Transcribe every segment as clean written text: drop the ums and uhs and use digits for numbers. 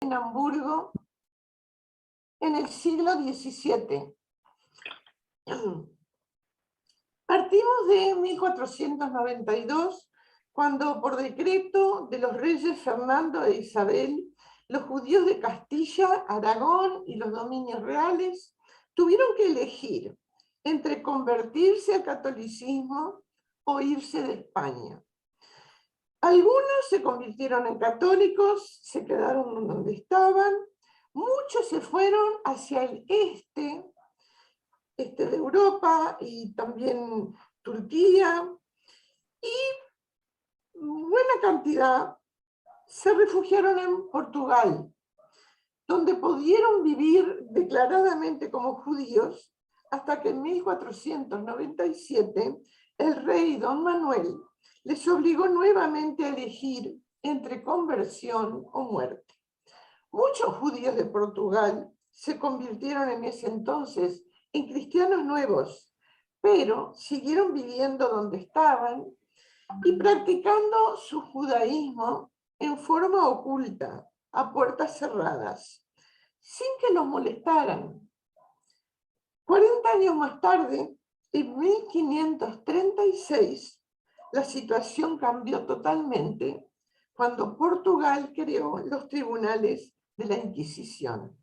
en Hamburgo en el siglo XVII. Partimos de 1492, cuando por decreto de los reyes Fernando e Isabel, los judíos de Castilla, Aragón y los dominios reales tuvieron que elegir entre convertirse al catolicismo o irse de España. Algunos se convirtieron en católicos, se quedaron donde estaban, muchos se fueron hacia el este de Europa y también Turquía, y buena cantidad se refugiaron en Portugal, donde pudieron vivir declaradamente como judíos hasta que en 1497 el rey Don Manuel les obligó nuevamente a elegir entre conversión o muerte. Muchos judíos de Portugal se convirtieron en ese entonces en cristianos nuevos, pero siguieron viviendo donde estaban y practicando su judaísmo en forma oculta, a puertas cerradas, sin que los molestaran. 40 años más tarde, en 1536, la situación cambió totalmente cuando Portugal creó los tribunales de la Inquisición.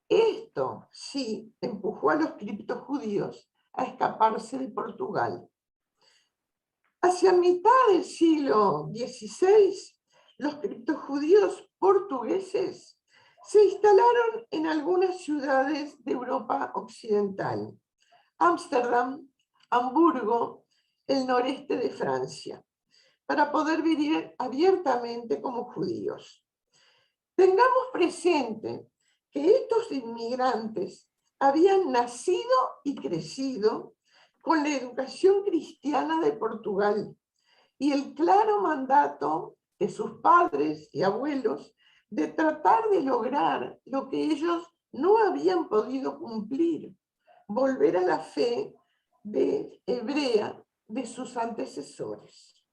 Esto sí empujó a los criptojudíos a escaparse de Portugal. Hacia mitad del siglo XVI, los criptojudíos portugueses se instalaron en algunas ciudades de Europa Occidental: Ámsterdam, Hamburgo, el noreste de Francia, para poder vivir abiertamente como judíos. Tengamos presente que estos inmigrantes habían nacido y crecido con la educación cristiana de Portugal y el claro mandato de sus padres y abuelos de tratar de lograr lo que ellos no habían podido cumplir: volver a la fe hebrea de sus antecesores.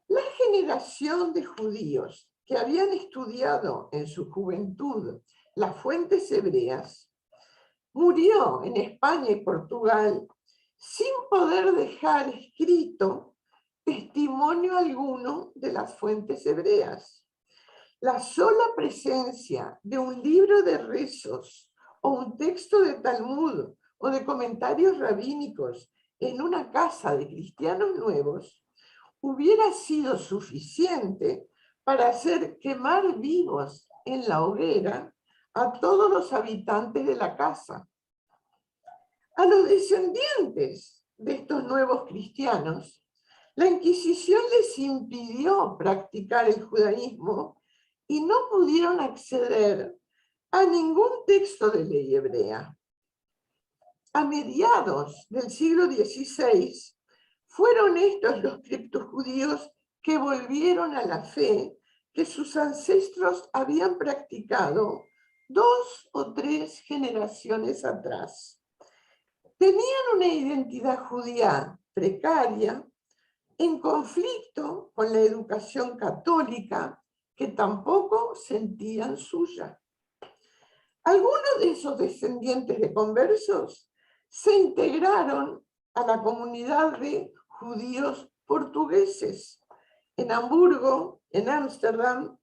La generación de judíos que habían estudiado en su juventud las fuentes hebreas murió en España y Portugal sin poder dejar escrito testimonio alguno de las fuentes hebreas. La sola presencia de un libro de rezos o un texto de Talmud o de comentarios rabínicos en una casa de cristianos nuevos hubiera sido suficiente para hacer quemar vivos en la hoguera a todos los habitantes de la casa. A los descendientes de estos nuevos cristianos, la Inquisición les impidió practicar el judaísmo y no pudieron acceder a ningún texto de ley hebrea. A mediados del siglo XVI, fueron estos los criptojudíos que volvieron a la fe que sus ancestros habían practicado 2 o 3 generaciones atrás. Tenían una identidad judía precaria, en conflicto con la educación católica, que tampoco sentían suya. Algunos de esos descendientes de conversos se integraron a la comunidad de judíos portugueses en Hamburgo, en Ámsterdam.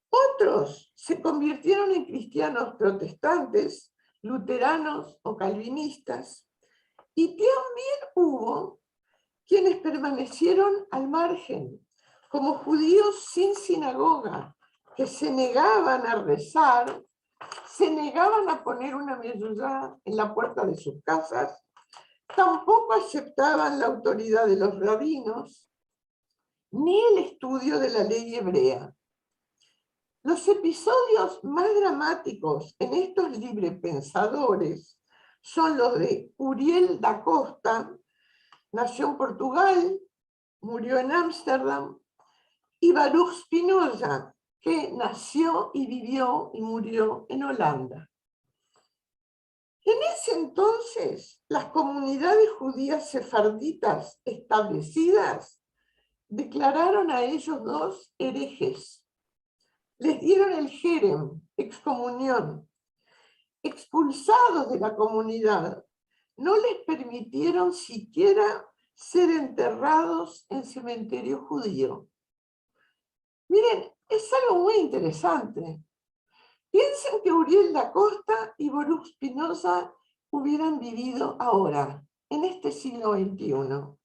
Otros se convirtieron en cristianos protestantes, luteranos o calvinistas, y también hubo quienes permanecieron al margen, como judíos sin sinagoga, que se negaban a rezar, se negaban a poner una mezuzá en la puerta de sus casas, tampoco aceptaban la autoridad de los rabinos, ni el estudio de la ley hebrea. Los episodios más dramáticos en estos librepensadores son los de Uriel da Costa, nació en Portugal, murió en Ámsterdam, y Baruch Spinoza, que nació y vivió y murió en Holanda. En ese entonces, las comunidades judías sefarditas establecidas declararon a ellos dos herejes. les dieron el jerem, excomunión. Expulsados de la comunidad, no les permitieron siquiera ser enterrados en cementerio judío. Miren, es algo muy interesante. Piensen que Uriel da Costa y Baruch Spinoza hubieran vivido ahora, en este siglo XXI.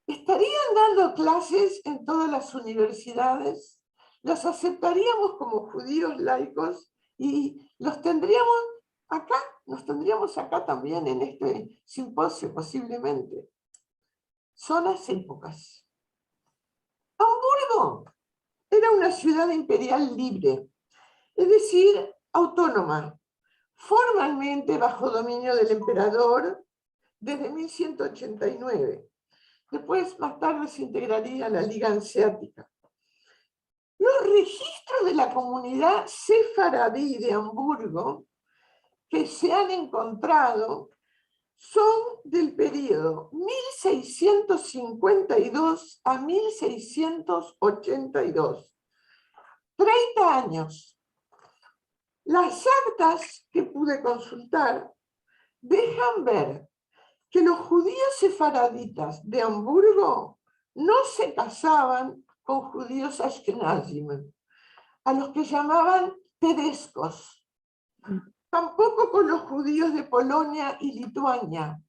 ¿Estarían dando clases en todas las universidades? ¿Los aceptaríamos como judíos laicos? Y los tendríamos acá, nos tendríamos acá también en este simposio posiblemente. Son las épocas. Hamburgo era una ciudad imperial libre, es decir, autónoma, formalmente bajo dominio del emperador desde 1189. Después, más tarde, se integraría a la Liga Hanseática. Los registros de la comunidad sefaradí de Hamburgo que se han encontrado son del periodo 1652 a 1682. 30 años. Las actas que pude consultar dejan ver que los judíos sefaraditas de Hamburgo no se casaban con judíos ashkenazim, a los que llamaban tedescos. Tampoco con los judíos de Polonia y Lituania,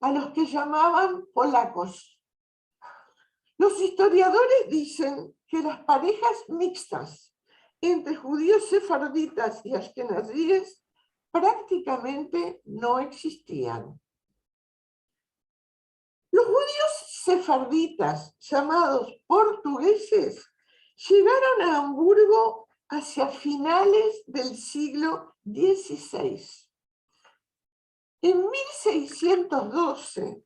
a los que llamaban polacos. Los historiadores dicen que las parejas mixtas entre judíos sefarditas y ashkenazíes prácticamente no existían. Los judíos sefarditas, llamados portugueses, llegaron a Hamburgo hacia finales del siglo XVI. En 1612,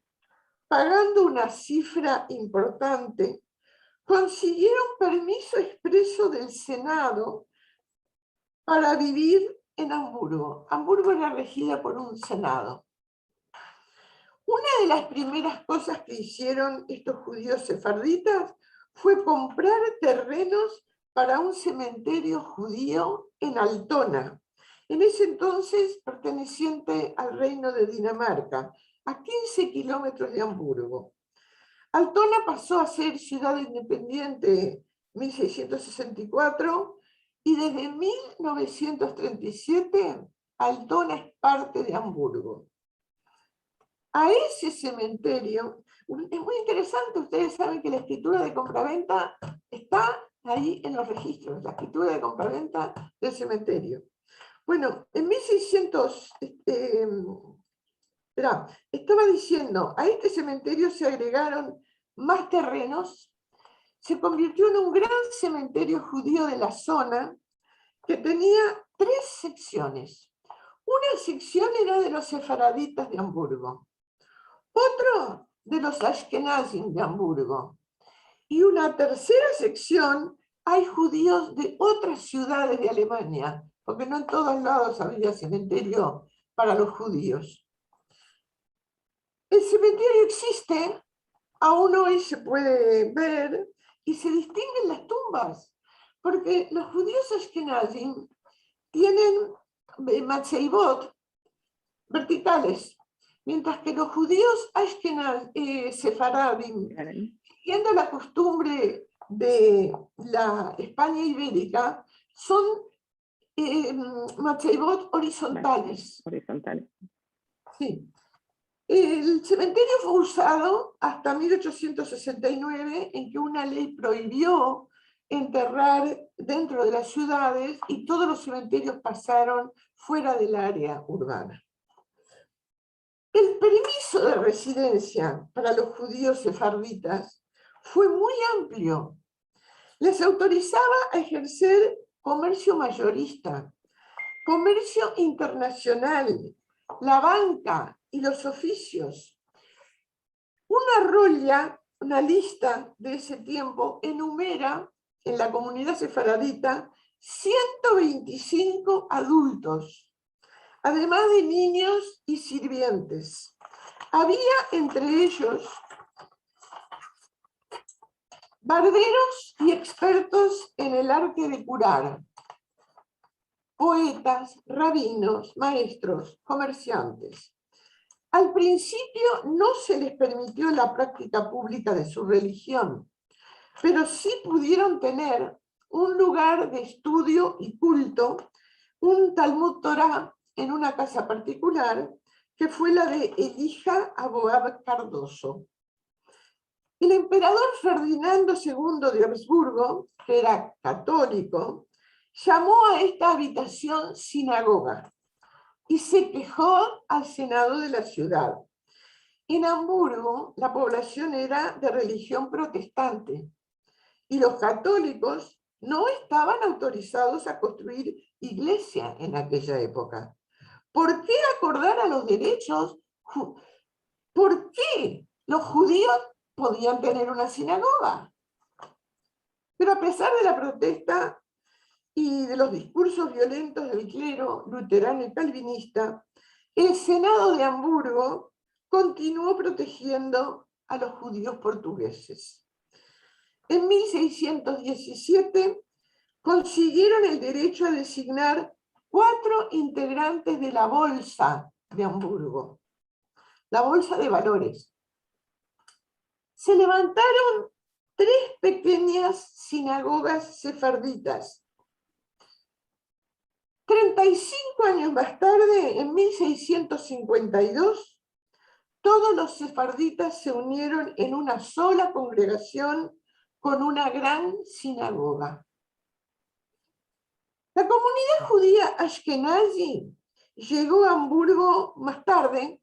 pagando una cifra importante, consiguieron permiso expreso del Senado para vivir en Hamburgo. Hamburgo era regida por un Senado. Una de las primeras cosas que hicieron estos judíos sefarditas fue comprar terrenos para un cementerio judío en Altona, en ese entonces perteneciente al reino de Dinamarca, a 15 kilómetros de Hamburgo. Altona pasó a ser ciudad independiente en 1664 y desde 1937 Altona es parte de Hamburgo. A ese cementerio, es muy interesante, ustedes saben que la escritura de compraventa está ahí en los registros, la escritura de compraventa del cementerio. Bueno, en 1600, estaba diciendo, a este cementerio se agregaron más terrenos, se convirtió en un gran cementerio judío de la zona que tenía 3 secciones. Una sección era de los sefaraditas de Hamburgo, otro de los ashkenazim de Hamburgo, y una tercera sección hay judíos de otras ciudades de Alemania, porque no en todos lados había cementerio para los judíos. El cementerio existe, aún hoy se puede ver, y se distinguen las tumbas, porque los judíos ashkenazim tienen matzeibot verticales, mientras que los judíos sefaradim, siguiendo la costumbre de la España ibérica, son matzeibot horizontales. Sí. El cementerio fue usado hasta 1869, en que una ley prohibió enterrar dentro de las ciudades y todos los cementerios pasaron fuera del área urbana. El permiso de residencia para los judíos sefarditas fue muy amplio. Les autorizaba a ejercer comercio mayorista, comercio internacional, la banca y los oficios. Una rolla, una lista de ese tiempo, enumera en la comunidad sefaradita 125 adultos, además de niños y sirvientes. Había entre ellos barberos y expertos en el arte de curar, poetas, rabinos, maestros, comerciantes. Al principio no se les permitió la práctica pública de su religión, pero sí pudieron tener un lugar de estudio y culto, un Talmud Torá en una casa particular, que fue la de Elija Aboab Cardoso. El emperador Ferdinando II de Habsburgo, que era católico, llamó a esta habitación sinagoga y se quejó al Senado de la ciudad. En Hamburgo, la población era de religión protestante y los católicos no estaban autorizados a construir iglesia en aquella época. ¿Por qué acordar a los derechos? ¿Por qué los judíos podían tener una sinagoga? Pero a pesar de la protesta y de los discursos violentos del clero luterano y calvinista, el Senado de Hamburgo continuó protegiendo a los judíos portugueses. En 1617 consiguieron el derecho a designar 4 integrantes de la Bolsa de Hamburgo, la Bolsa de Valores. Se levantaron 3 pequeñas sinagogas sefarditas. 35 años más tarde, en 1652, todos los sefarditas se unieron en una sola congregación con una gran sinagoga. La comunidad judía ashkenazi llegó a Hamburgo más tarde,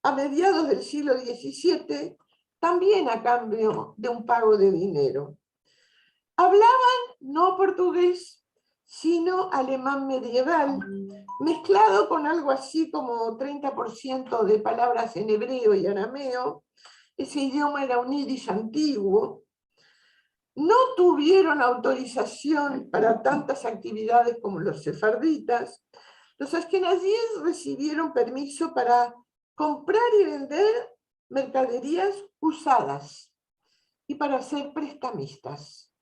a mediados del siglo XVII, también a cambio de un pago de dinero. Hablaban no portugués, sino alemán medieval, mezclado con algo así como 30% de palabras en hebreo y arameo. Ese idioma era un yiddish antiguo. No tuvieron autorización para tantas actividades como los sefarditas. Los ashkenazíes recibieron permiso para comprar y vender mercaderías usadas y para ser prestamistas.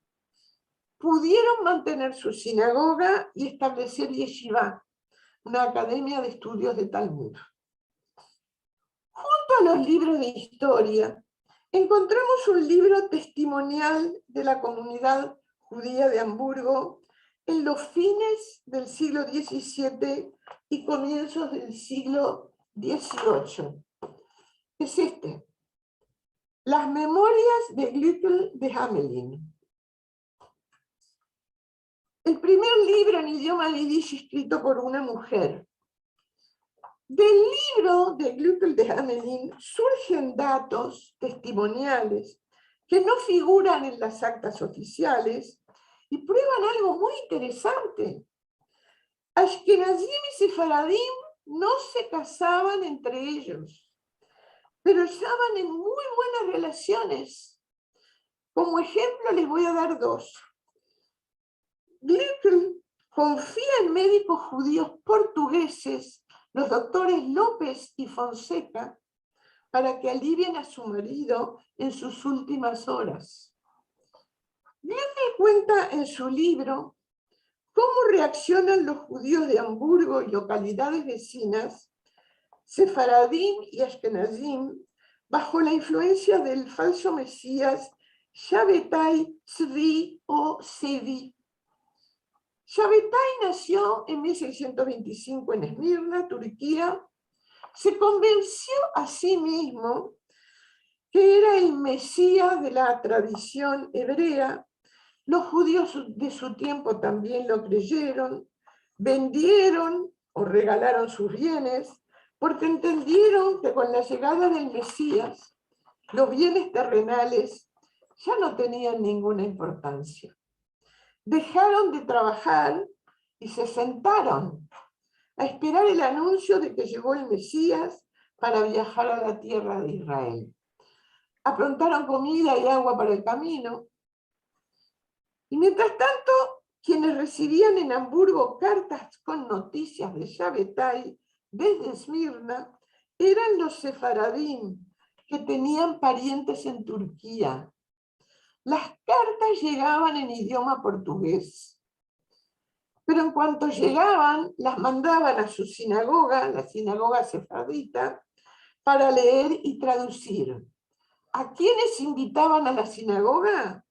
Pudieron mantener su sinagoga y establecer yeshivá, una academia de estudios de Talmud. Junto a los libros de historia, encontramos un libro testimonial de la comunidad judía de Hamburgo en los fines del siglo XVII y comienzos del siglo XVIII. Es este: Las memorias de Glückel de Hamelin. El primer libro en idioma yiddish escrito por una mujer. Del libro de Glückel de Hamelin surgen datos testimoniales que no figuran en las actas oficiales y prueban algo muy interesante. Ashkenazim y Sefaradim no se casaban entre ellos, pero estaban en muy buenas relaciones. Como ejemplo les voy a dar 2. Glückel confía en médicos judíos portugueses, los doctores López y Fonseca, para que alivien a su marido en sus últimas horas. Glückel cuenta en su libro cómo reaccionan los judíos de Hamburgo y localidades vecinas, Sefaradim y Ashkenazim, bajo la influencia del falso mesías Shabbatai Tzvi o Sevi. Shabbatai nació en 1625 en Esmirna, Turquía. Se convenció a sí mismo que era el Mesías de la tradición hebrea. Los judíos de su tiempo también lo creyeron, vendieron o regalaron sus bienes, porque entendieron que con la llegada del Mesías, los bienes terrenales ya no tenían ninguna importancia. Dejaron de trabajar y se sentaron a esperar el anuncio de que llegó el Mesías para viajar a la tierra de Israel. Aprontaron comida y agua para el camino. Y mientras tanto, quienes recibían en Hamburgo cartas con noticias de Shabbatai desde Esmirna eran los sefaradim, que tenían parientes en Turquía. Las cartas llegaban en idioma portugués, pero en cuanto llegaban, las mandaban a su sinagoga, la sinagoga sefardita, para leer y traducir. ¿A quiénes invitaban a la sinagoga?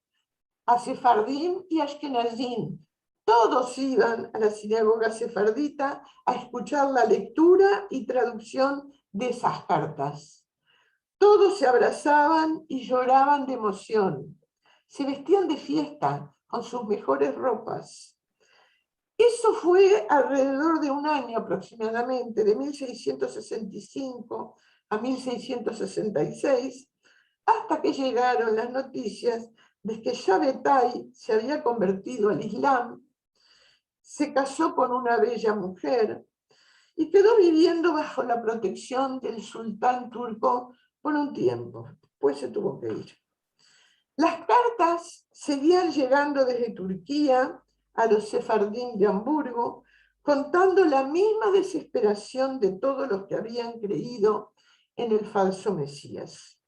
A sefardim y ashkenazim. Todos iban a la sinagoga sefardita a escuchar la lectura y traducción de esas cartas. Todos se abrazaban y lloraban de emoción. Se vestían de fiesta con sus mejores ropas. Eso fue alrededor de un año aproximadamente, de 1665 a 1666, hasta que llegaron las noticias de que Shabbatai se había convertido al Islam, se casó con una bella mujer y quedó viviendo bajo la protección del sultán turco por un tiempo. Después se tuvo que ir. Las cartas seguían llegando desde Turquía a los sefardín de Hamburgo, contando la misma desesperación de todos los que habían creído en el falso Mesías.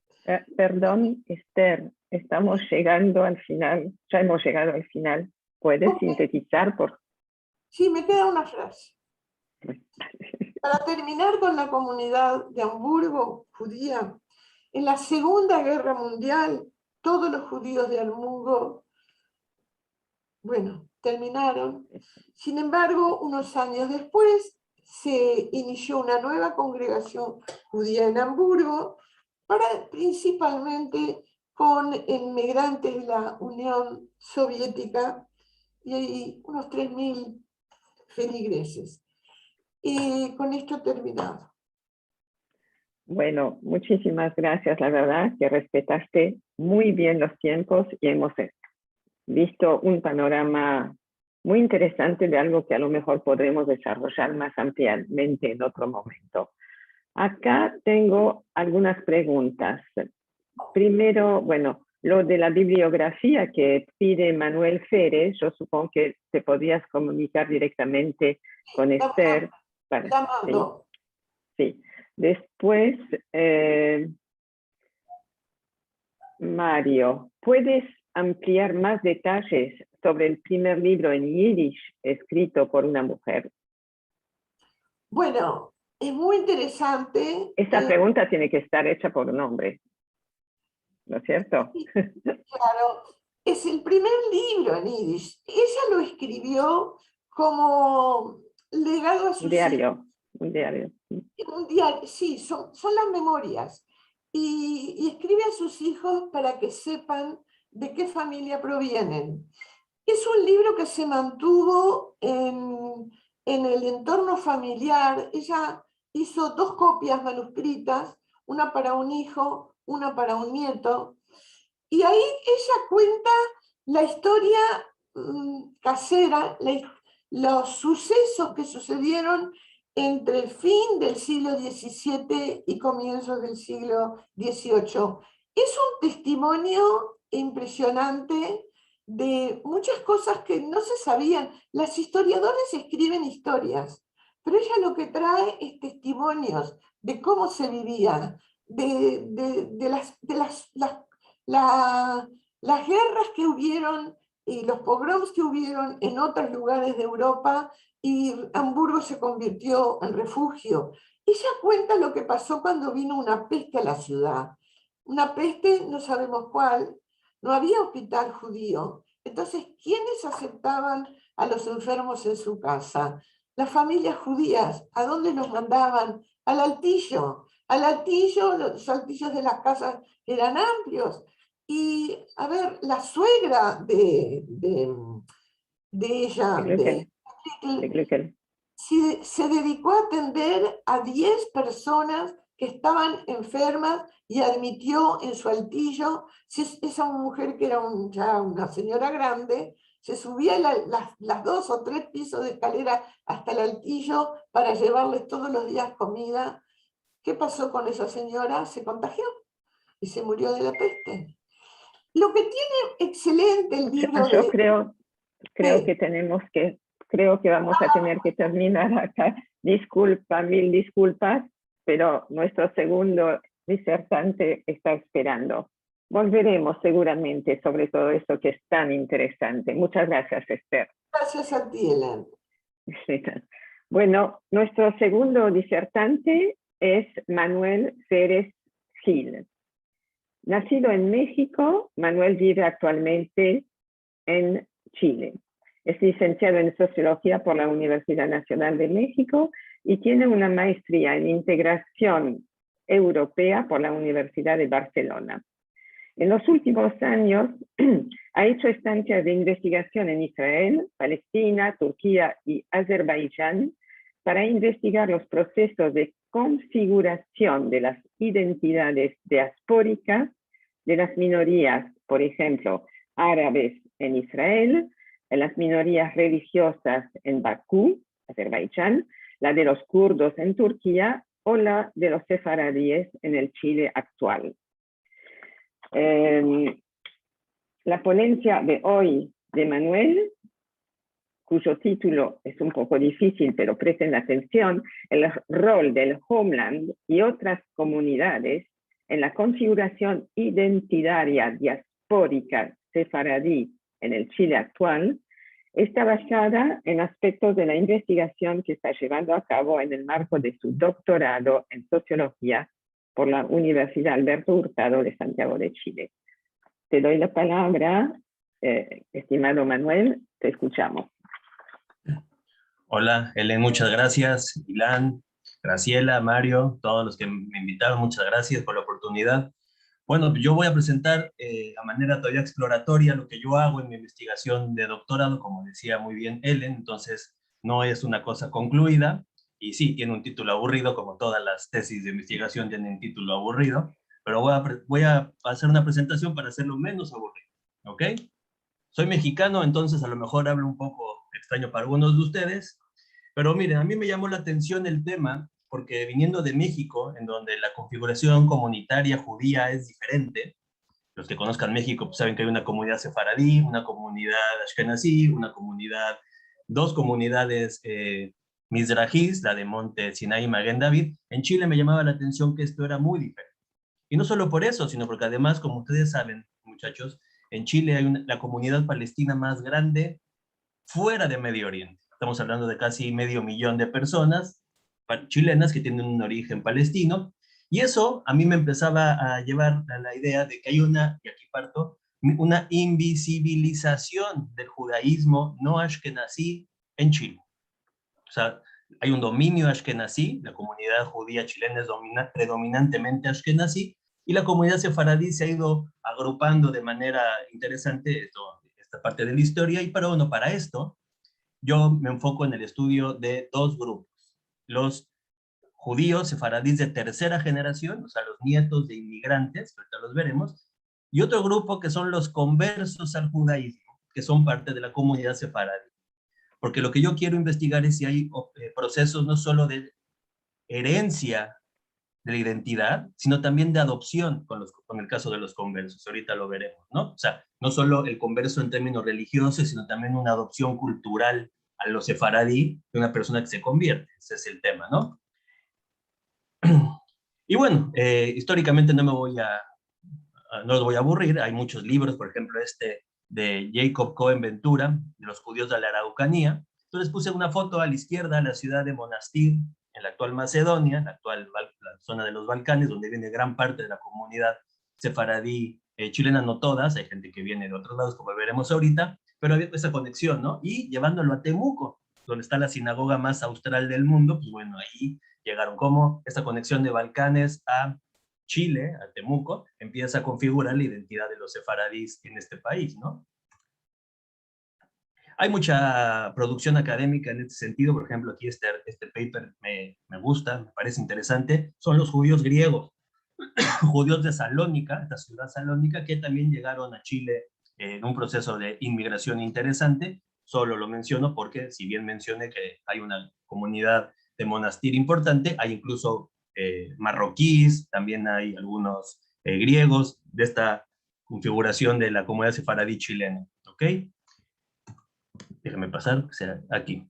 Perdón, Esther, estamos llegando al final, ya hemos llegado al final. ¿Puedes sintetizar? Sí, me queda una frase. Para terminar con la comunidad de Hamburgo judía, en la Segunda Guerra Mundial, todos los judíos de Hamburgo, bueno, terminaron. Sin embargo, unos años después se inició una nueva congregación judía en Hamburgo, principalmente con inmigrantes de la Unión Soviética y hay unos 3000 feligreses. Y con esto he terminado. Bueno, muchísimas gracias. La verdad que respetaste muy bien los tiempos y hemos visto un panorama muy interesante de algo que a lo mejor podremos desarrollar más ampliamente en otro momento. Acá tengo algunas preguntas. Primero, bueno, lo de la bibliografía que pide Manuel Férez, yo supongo que te podías comunicar directamente con Esther. Sí. Después, Mario, ¿puedes ampliar más detalles sobre el primer libro en yiddish escrito por una mujer? Bueno, es muy interesante. Esta pregunta tiene que estar hecha por un hombre, ¿no es cierto? Sí, claro, es el primer libro en yiddish. Ella lo escribió como legado a sus hijos. Un diario. Un diario, sí, son las memorias. Y escribe a sus hijos para que sepan de qué familia provienen. Es un libro que se mantuvo en el entorno familiar. Ella hizo 2 copias manuscritas, una para un hijo, una para un nieto, y ahí ella cuenta la historia casera, los sucesos que sucedieron entre el fin del siglo XVII y comienzos del siglo XVIII. Es un testimonio impresionante de muchas cosas que no se sabían. Las historiadores escriben historias, pero ella lo que trae es testimonios de cómo se vivía, de las guerras que hubieron y los pogroms que hubieron en otros lugares de Europa, y Hamburgo se convirtió en refugio. Ella cuenta lo que pasó cuando vino una peste a la ciudad. Una peste, no sabemos cuál, no había hospital judío. Entonces, ¿quiénes aceptaban a los enfermos en su casa? Las familias judías. ¿A dónde los mandaban? Al altillo. Al altillo, los altillos de las casas eran amplios. Y, a ver, la suegra de ella, de Glückel, se dedicó a atender a 10 personas que estaban enfermas y admitió en su altillo. Esa mujer que era ya una señora grande, se subía las 2 o 3 pisos de escalera hasta el altillo para llevarles todos los días comida. ¿Qué pasó con esa señora? Se contagió y se murió de la peste. Lo que tiene excelente el libro yo creo que vamos a tener que terminar acá. Disculpa, mil disculpas, pero nuestro segundo disertante está esperando. volveremos seguramente sobre todo esto que es tan interesante. Muchas gracias, Esther. Gracias a ti, Helen. Bueno, nuestro segundo disertante es Manuel Pérez Gil. Nacido en México, Manuel vive actualmente en Chile. Es licenciado en Sociología por la Universidad Nacional de México y tiene una maestría en Integración Europea por la Universidad de Barcelona. En los últimos años ha hecho estancias de investigación en Israel, Palestina, Turquía y Azerbaiyán para investigar los procesos de configuración de las identidades diaspóricas de las minorías, por ejemplo, árabes en Israel, de las minorías religiosas en Bakú, Azerbaiyán, la de los kurdos en Turquía o la de los sefaradíes en el Chile actual. La ponencia de hoy de Manuel, cuyo título es un poco difícil, pero presten atención, el rol del homeland y otras comunidades en la configuración identitaria diaspórica sefaradí en el Chile actual, está basada en aspectos de la investigación que está llevando a cabo en el marco de su doctorado en sociología por la Universidad Alberto Hurtado de Santiago de Chile. Te doy la palabra, estimado Manuel, te escuchamos. Hola, Helen, muchas gracias. Ilan, Graciela, Mario, todos los que me invitaron, muchas gracias por la oportunidad. Bueno, yo voy a presentar a manera todavía exploratoria lo que yo hago en mi investigación de doctorado, como decía muy bien Helen, entonces no es una cosa concluida, y sí, tiene un título aburrido, como todas las tesis de investigación tienen título aburrido, pero voy a hacer una presentación para hacerlo menos aburrido, ¿ok? Soy mexicano, entonces a lo mejor hablo un poco extraño para algunos de ustedes, pero miren, a mí me llamó la atención el tema porque viniendo de México, en donde la configuración comunitaria judía es diferente, los que conozcan México pues saben que hay una comunidad sefaradí, una comunidad ashkenazí, dos comunidades mizrahís, la de Monte Sinaí y Maguen David. En Chile me llamaba la atención que esto era muy diferente. Y no solo por eso, sino porque además, como ustedes saben, muchachos, en Chile hay la comunidad palestina más grande fuera de Medio Oriente. Estamos hablando de casi 500,000 de personas chilenas que tienen un origen palestino, y eso a mí me empezaba a llevar a la idea de que hay una, y aquí parto, una invisibilización del judaísmo no ashkenazí en Chile. O sea, hay un dominio ashkenazí, la comunidad judía chilena es predominantemente ashkenazí, y la comunidad sefaradí se ha ido agrupando de manera interesante esta parte de la historia, y para esto yo me enfoco en el estudio de dos grupos. Los judíos sefaradíes de tercera generación, o sea, los nietos de inmigrantes, que ahorita los veremos, y otro grupo que son los conversos al judaísmo, que son parte de la comunidad sefaradí. Porque lo que yo quiero investigar es si hay procesos no solo de herencia de la identidad, sino también de adopción con el caso de los conversos. Ahorita lo veremos, ¿no? O sea, no solo el converso en términos religiosos, sino también una adopción cultural a los sefaradí de una persona que se convierte. Ese es el tema, ¿no? Y bueno, históricamente no los voy a aburrir. Hay muchos libros, por ejemplo, este de Jacob Cohen Ventura, de los judíos de la Araucanía. Entonces puse una foto a la izquierda, la ciudad de Monastir, en la actual Macedonia, la zona de los Balcanes, donde viene gran parte de la comunidad sefaradí chilena, no todas, hay gente que viene de otros lados, como veremos ahorita, pero había esa conexión, ¿no? Y llevándolo a Temuco, donde está la sinagoga más austral del mundo, pues bueno, ahí llegaron. Como esta conexión de Balcanes a Chile, a Temuco, empieza a configurar la identidad de los sefaradíes en este país, ¿no? Hay mucha producción académica en este sentido. Por ejemplo, aquí este paper me gusta, me parece interesante. Son los judíos griegos, judíos de Salónica, esta ciudad salónica, que también llegaron a Chile en un proceso de inmigración interesante. Solo lo menciono porque, si bien mencioné que hay una comunidad de Monastir importante, hay incluso marroquíes, también hay algunos griegos de esta configuración de la comunidad sefaradí chilena, ¿ok? Déjame pasar, aquí.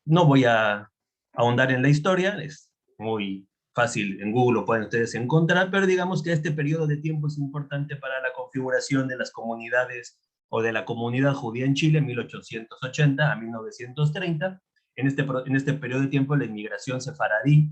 No voy a ahondar en la historia, es muy fácil, en Google lo pueden ustedes encontrar, pero digamos que este periodo de tiempo es importante para la configuración de las comunidades o de la comunidad judía en Chile, 1880 a 1930. En este periodo de tiempo la inmigración sefaradí,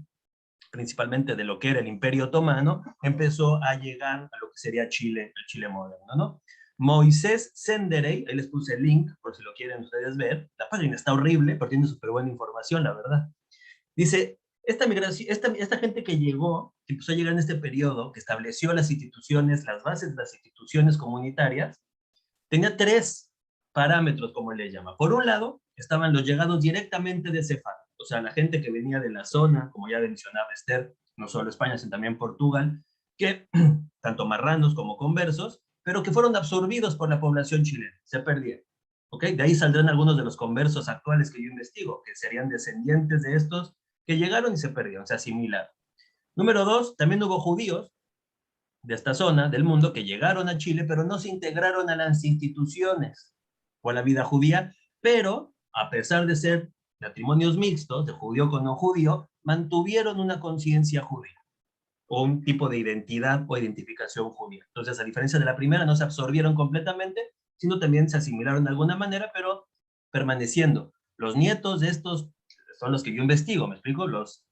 principalmente de lo que era el Imperio Otomano, empezó a llegar a lo que sería Chile, el Chile moderno, ¿no? Moisés Senderey, ahí les puse el link, por si lo quieren ustedes ver. La página está horrible, pero tiene súper buena información, la verdad. Dice, esta migración, esta gente que llegó, que empezó a llegar en este periodo, que estableció las instituciones, las bases de las instituciones comunitarias, tenía 3 parámetros, como él le llama. Por un lado, estaban los llegados directamente de Cefar, o sea, la gente que venía de la zona, como ya mencionaba Esther, no solo España, sino también Portugal, que tanto marranos como conversos, pero que fueron absorbidos por la población chilena, se perdieron. ¿Ok? De ahí saldrán algunos de los conversos actuales que yo investigo, que serían descendientes de estos que llegaron y se perdieron, se asimilaron. Número 2, también hubo judíos de esta zona del mundo que llegaron a Chile, pero no se integraron a las instituciones o a la vida judía, pero a pesar de ser matrimonios mixtos, de judío con no judío, mantuvieron una conciencia judía o un tipo de identidad o identificación judía. Entonces, a diferencia de la primera, no se absorbieron completamente, sino también se asimilaron de alguna manera, pero permaneciendo. Los nietos de estos son los que yo investigo, ¿me explico? Los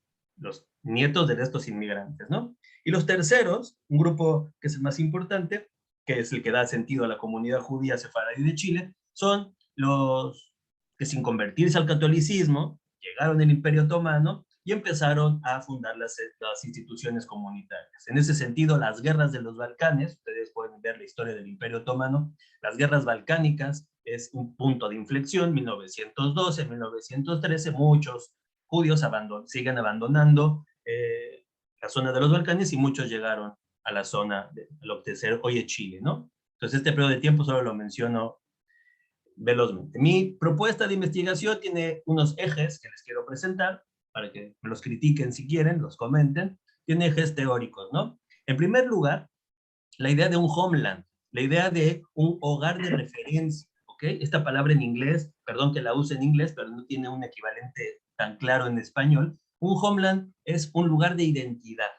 nietos de estos inmigrantes, ¿no? Y los terceros, un grupo que es el más importante, que es el que da sentido a la comunidad judía sefaradí de Chile, son los que sin convertirse al catolicismo, llegaron al Imperio Otomano y empezaron a fundar las instituciones comunitarias. En ese sentido, las guerras de los Balcanes, ustedes pueden ver la historia del Imperio Otomano, las guerras balcánicas es un punto de inflexión, 1912, 1913, muchos judíos siguen abandonando la zona de los Balcanes y muchos llegaron a la zona de lo que hoy es Chile, ¿no? Entonces este periodo de tiempo solo lo menciono velozmente. Mi propuesta de investigación tiene unos ejes que les quiero presentar, para que me los critiquen si quieren, los comenten. Tiene ejes teóricos, ¿no? En primer lugar, la idea de un homeland, la idea de un hogar de referencia, ¿ok? Esta palabra en inglés, perdón que la use en inglés, pero no tiene un equivalente tan claro en español. Un homeland es un lugar de identidad,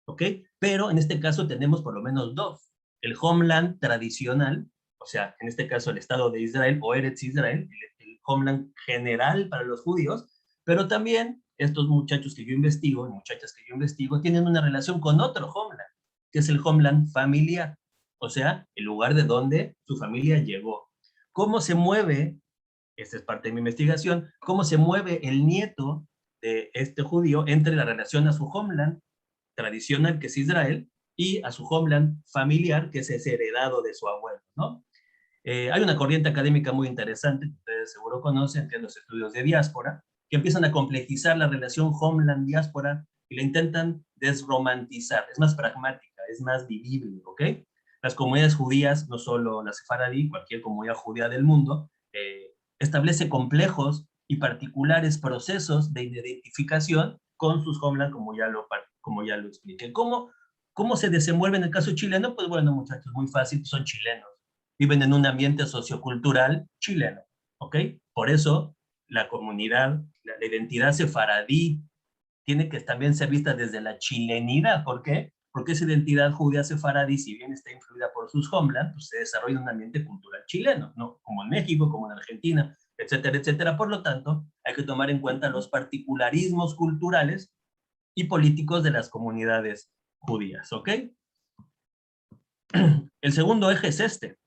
¿ok? Pero en este caso tenemos por lo menos 2. El homeland tradicional, o sea, en este caso el Estado de Israel o Eretz Israel, el homeland general para los judíos, pero también estos muchachos que yo investigo, y muchachas que yo investigo, tienen una relación con otro homeland, que es el homeland familiar, o sea, el lugar de donde su familia llegó. ¿Cómo se mueve, esta es parte de mi investigación, cómo se mueve el nieto de este judío entre la relación a su homeland tradicional, que es Israel, y a su homeland familiar, que es ese heredado de su abuelo, ¿no? Hay una corriente académica muy interesante, que ustedes seguro conocen, que es los estudios de diáspora, que empiezan a complejizar la relación homeland-diáspora y la intentan desromantizar. Es más pragmática, es más vivible, ¿ok? Las comunidades judías, no solo la sefaradí, cualquier comunidad judía del mundo, establece complejos y particulares procesos de identificación con sus homeland, como ya lo expliqué. ¿Cómo se desenvuelve en el caso chileno? Pues bueno, muchachos, muy fácil, son chilenos. Viven en un ambiente sociocultural chileno, ¿ok? Por eso la comunidad, la identidad sefaradí tiene que también ser vista desde la chilenidad. ¿Por qué? Porque esa identidad judía sefaradí, si bien está influida por sus homeland, pues se desarrolla en un ambiente cultural chileno, ¿no? Como en México, como en Argentina, etcétera, etcétera. Por lo tanto, hay que tomar en cuenta los particularismos culturales y políticos de las comunidades judías, ¿ok? El segundo eje es este.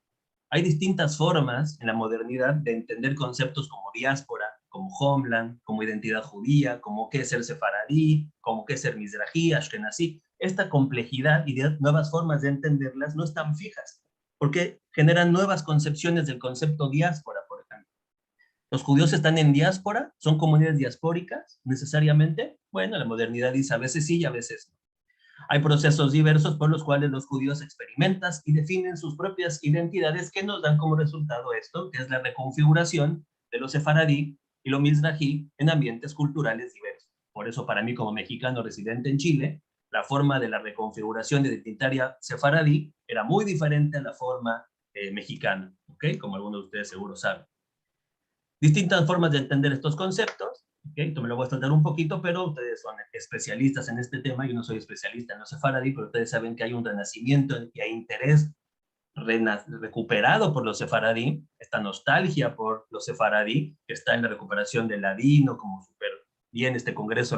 Hay distintas formas en la modernidad de entender conceptos como diáspora, como homeland, como identidad judía, como qué es ser sefaradí, como qué es ser mizrahi, ashkenazí. Esta complejidad y nuevas formas de entenderlas no están fijas, porque generan nuevas concepciones del concepto diáspora, por ejemplo. ¿Los judíos están en diáspora? ¿Son comunidades diaspóricas necesariamente? Bueno, la modernidad dice a veces sí y a veces no. Hay procesos diversos por los cuales los judíos experimentan y definen sus propias identidades que nos dan como resultado esto, que es la reconfiguración de los sefaradí y los mizrahi en ambientes culturales diversos. Por eso para mí como mexicano residente en Chile, la forma de la reconfiguración identitaria sefaradí era muy diferente a la forma mexicana, ¿ok? Como algunos de ustedes seguro saben. Distintas formas de entender estos conceptos. ¿Okay? Esto me lo voy a saltar un poquito, pero ustedes son especialistas en este tema. Yo no soy especialista en los sefaradí, pero ustedes saben que hay un renacimiento y hay interés recuperado por los sefaradí, esta nostalgia por los sefaradí, que está en la recuperación del ladino, como súper bien este congreso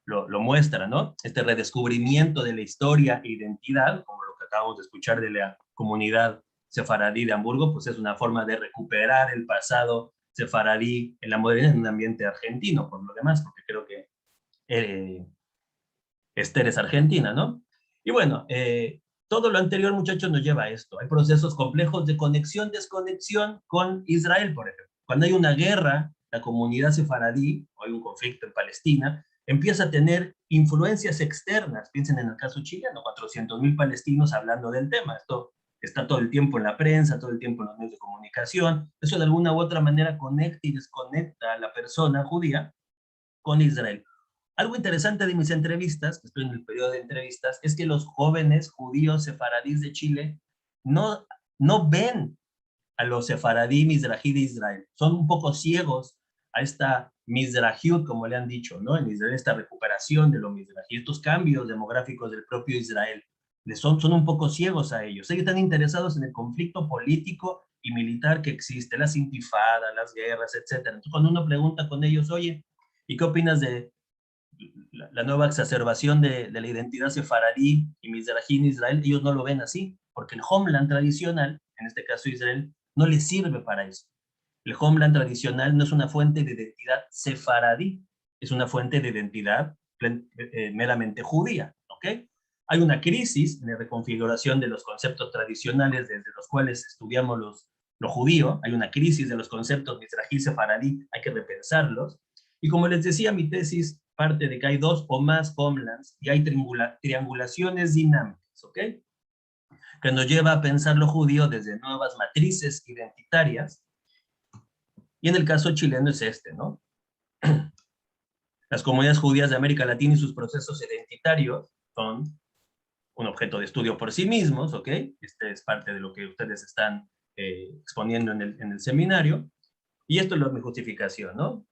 lo muestra, ¿no? Este redescubrimiento de la historia e identidad, como lo que acabamos de escuchar de la comunidad sefaradí de Hamburgo, pues es una forma de recuperar el pasado sefaradí en la modernidad en un ambiente argentino, por lo demás, porque creo que Esther es argentina, ¿no? Y bueno, todo lo anterior, muchachos, nos lleva a esto. Hay procesos complejos de conexión, desconexión con Israel, por ejemplo. Cuando hay una guerra, la comunidad sefaradí, o hay un conflicto en Palestina, empieza a tener influencias externas. Piensen en el caso chileno, 400.000 palestinos hablando del tema. Esto está todo el tiempo en la prensa, todo el tiempo en los medios de comunicación. Eso de alguna u otra manera conecta y desconecta a la persona judía con Israel. Algo interesante de mis entrevistas, que estoy en el periodo de entrevistas, es que los jóvenes judíos sefaradíes de Chile no ven a los sefaradí mizrahi de Israel. Son un poco ciegos a esta mizrahiut, como le han dicho, ¿no? En Israel, esta recuperación de lo mizrahi, estos cambios demográficos del propio Israel. Son un poco ciegos a ellos. Ellos están interesados en el conflicto político y militar que existe, las intifadas, las guerras, etc. Entonces, cuando uno pregunta con ellos, oye, ¿y qué opinas de la nueva exacerbación de la identidad sefaradí y mizrahi en Israel? Ellos no lo ven así, porque el homeland tradicional, en este caso Israel, no les sirve para eso. El homeland tradicional no es una fuente de identidad sefaradí, es una fuente de identidad meramente judía, ¿ok? Hay una crisis en la reconfiguración de los conceptos tradicionales desde los cuales estudiamos lo judío, hay una crisis de los conceptos mizrahi sefaradí, hay que repensarlos. Y como les decía, mi tesis parte de que hay dos o más homelands y hay triangulaciones dinámicas, ¿ok? Que nos lleva a pensar lo judío desde nuevas matrices identitarias. Y en el caso chileno es este, ¿no? Las comunidades judías de América Latina y sus procesos identitarios son un objeto de estudio por sí mismos, ¿ok? Este es parte de lo que ustedes están exponiendo en el seminario. Y esto es mi justificación, ¿no?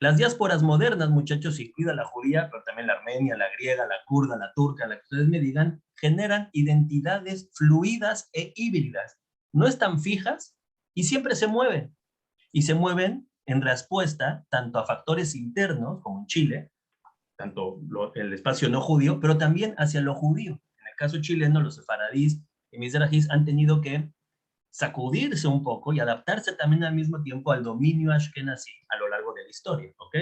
Las diásporas modernas, muchachos, incluida la judía, pero también la armenia, la griega, la kurda, la turca, la que ustedes me digan, generan identidades fluidas e híbridas. No están fijas y siempre se mueven. Y se mueven en respuesta tanto a factores internos, como en Chile, tanto el espacio no judío, pero también hacia lo judío. En el caso chileno, los sefaradís y mizrahís han tenido que sacudirse un poco y adaptarse también al mismo tiempo al dominio ashkenazí a lo largo de la historia, ¿ok?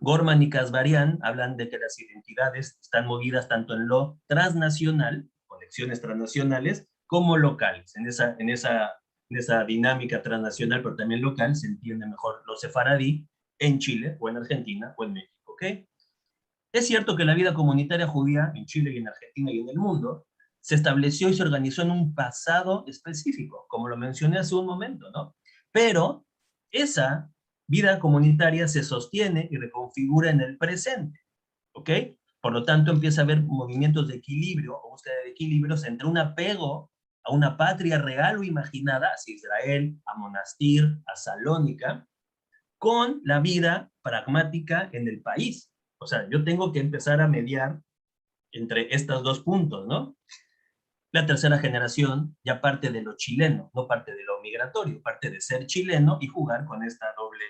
Gorman y Kasbarian hablan de que las identidades están movidas tanto en lo transnacional, conexiones transnacionales, como locales. En esa dinámica transnacional, pero también local, se entiende mejor lo sefaradí en Chile, o en Argentina, o en México, ¿ok? Es cierto que la vida comunitaria judía en Chile y en Argentina y en el mundo se estableció y se organizó en un pasado específico, como lo mencioné hace un momento, ¿no? Pero esa vida comunitaria se sostiene y reconfigura en el presente, ¿ok? Por lo tanto, empieza a haber movimientos de equilibrio o búsqueda de equilibrios entre un apego a una patria real o imaginada, hacia Israel, a Monastir, a Salónica, con la vida pragmática en el país. O sea, yo tengo que empezar a mediar entre estos dos puntos, ¿no? La tercera generación ya parte de lo chileno, no parte de lo migratorio, parte de ser chileno y jugar con esta doble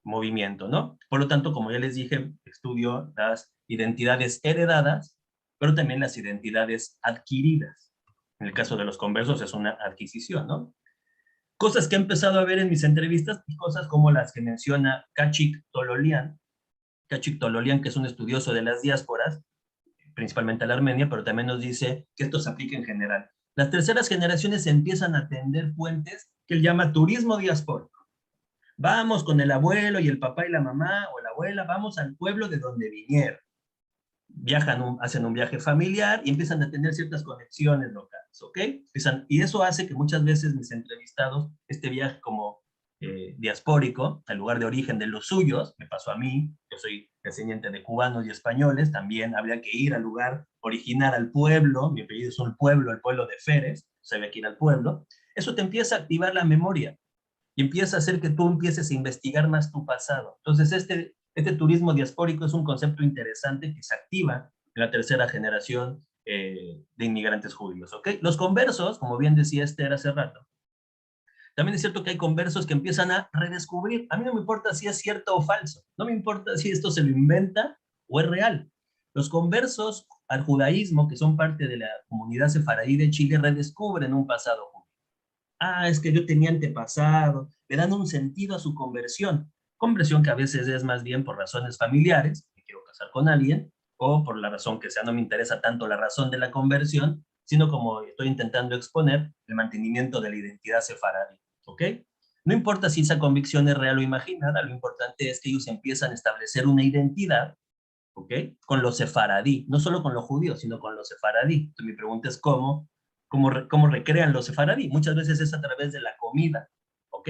movimiento, ¿no? Por lo tanto, como ya les dije, estudio las identidades heredadas, pero también las identidades adquiridas. En el caso de los conversos es una adquisición, ¿no? Cosas que he empezado a ver en mis entrevistas, y cosas como las que menciona Kachik Tololian, que es un estudioso de las diásporas, principalmente a la Armenia, pero también nos dice que esto se aplica en general. Las terceras generaciones empiezan a tender puentes que él llama turismo diaspórico. Vamos con el abuelo y el papá y la mamá o la abuela, vamos al pueblo de donde vinieron. Hacen un viaje familiar y empiezan a tener ciertas conexiones locales, ¿ok? Y eso hace que muchas veces mis entrevistados, este viaje como diaspórico, al lugar de origen de los suyos, me pasó a mí, yo soy descendiente de cubanos y españoles, también habría que ir al lugar original, al pueblo, mi apellido es un pueblo, el pueblo de Férez, se había que ir al pueblo, eso te empieza a activar la memoria. y empieza a hacer que tú empieces a investigar más tu pasado. Entonces, este turismo diaspórico es un concepto interesante que se activa en la tercera generación de inmigrantes judíos, ¿ok? Los conversos, como bien decía Esther hace rato, también es cierto que hay conversos que empiezan a redescubrir. A mí no me importa si es cierto o falso, no me importa si esto se lo inventa o es real. Los conversos al judaísmo, que son parte de la comunidad sefaradí de Chile, redescubren un pasado judío. Ah, es que yo tenía antepasado, le dan un sentido a su conversión que a veces es más bien por razones familiares, me quiero casar con alguien, o por la razón que sea, no me interesa tanto la razón de la conversión, sino como estoy intentando exponer, el mantenimiento de la identidad sefaradí, ¿ok? No importa si esa convicción es real o imaginada, lo importante es que ellos empiezan a establecer una identidad, ¿ok? Con los sefaradí, no solo con los judíos, sino con los sefaradí. Entonces mi pregunta es cómo recrean los sefaradí. Muchas veces es a través de la comida, ¿ok?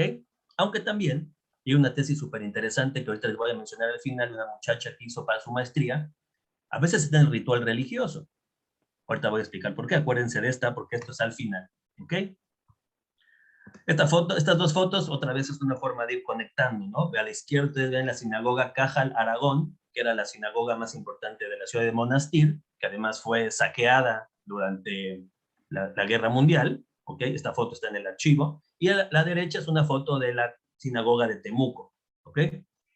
Aunque también hay una tesis súper interesante que ahorita les voy a mencionar al final, de una muchacha que hizo para su maestría, a veces está en el ritual religioso. Ahorita voy a explicar por qué, acuérdense de esta, porque esto es al final, ¿ok? Estas dos fotos, otra vez es una forma de ir conectando, ¿no? A la izquierda ustedes ven la sinagoga Cajal Aragón, que era la sinagoga más importante de la ciudad de Monastir, que además fue saqueada durante la Guerra Mundial, ¿ok? Esta foto está en el archivo. Y a la derecha es una foto de la sinagoga de Temuco, ¿ok?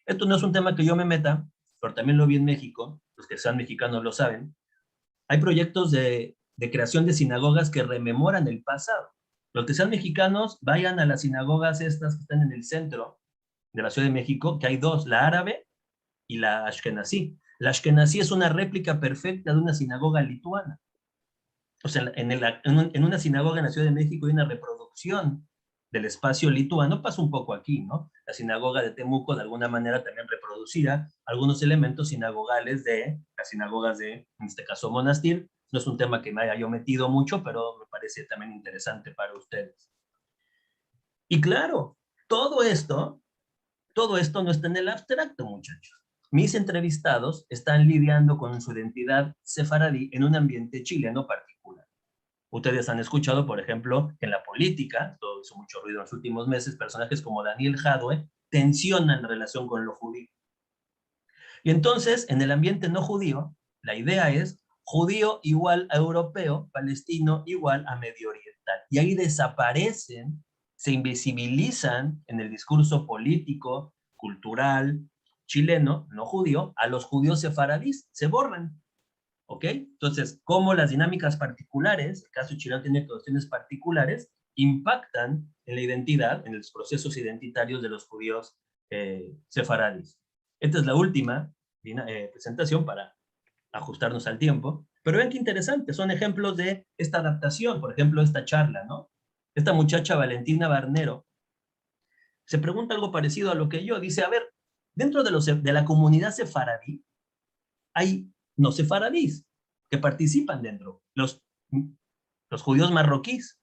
Esto no es un tema que yo me meta, pero también lo vi en México, los que sean mexicanos lo saben. Hay proyectos de creación de sinagogas que rememoran el pasado. Los que sean mexicanos, vayan a las sinagogas estas que están en el centro de la Ciudad de México, que hay dos, la árabe y la ashkenazí. La ashkenazí es una réplica perfecta de una sinagoga lituana. O sea, en una sinagoga en la Ciudad de México hay una reproducción del espacio lituano, pasa un poco aquí, ¿no? La sinagoga de Temuco de alguna manera también reproducía algunos elementos sinagogales de las sinagogas de, en este caso, Monastir. No es un tema que me haya yo metido mucho, pero me parece también interesante para ustedes. Y claro, todo esto no está en el abstracto, muchachos. Mis entrevistados están lidiando con su identidad sefaradí en un ambiente chileno particular. Ustedes han escuchado, por ejemplo, que en la política, todo hizo mucho ruido en los últimos meses, personajes como Daniel Jadwe tensionan la relación con lo judío. Y entonces, en el ambiente no judío, la idea es judío igual a europeo, palestino igual a medio oriental. Y ahí desaparecen, se invisibilizan en el discurso político, cultural, chileno, no judío, a los judíos sefaradíes, se borran. ¿Ok? Entonces, cómo las dinámicas particulares, el caso chileno tiene cuestiones particulares, impactan en la identidad, en los procesos identitarios de los judíos sefaradíes. Esta es la última presentación para ajustarnos al tiempo, pero ven qué interesante, son ejemplos de esta adaptación, por ejemplo, esta charla, ¿no? Esta muchacha Valentina Barnero se pregunta algo parecido a lo que yo, dice, a ver, dentro de la comunidad sefaradí, hay no sefaradíes que participan dentro, los judíos marroquíes.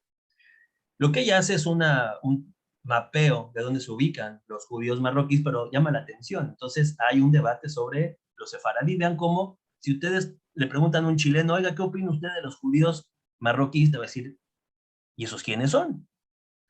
Lo que ella hace es un mapeo de dónde se ubican los judíos marroquíes, pero llama la atención. Entonces hay un debate sobre los sefaradíes. Vean cómo, si ustedes le preguntan a un chileno, oiga, ¿qué opina usted de los judíos marroquíes? Te va a decir, ¿y esos quiénes son?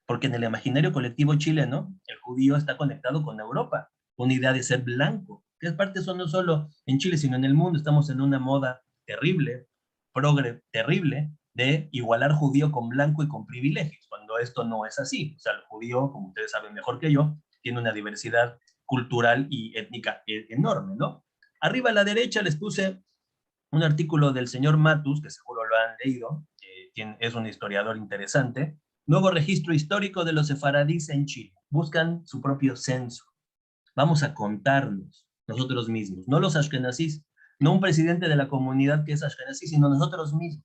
Porque en el imaginario colectivo chileno, el judío está conectado con Europa, una idea de ser blanco, que es parte eso no solo en Chile, sino en el mundo. Estamos en una moda terrible, progre terrible, de igualar judío con blanco y con privilegios, cuando esto no es así. O sea, el judío, como ustedes saben mejor que yo, tiene una diversidad cultural y étnica enorme, ¿no? Arriba a la derecha les puse un artículo del señor Matus, que seguro lo han leído, es un historiador interesante. Nuevo registro histórico de los sefaradíes en Chile. Buscan su propio censo. Vamos a contarnos nosotros mismos, no los ashkenazís, no un presidente de la comunidad que es ashkenazí, sino nosotros mismos.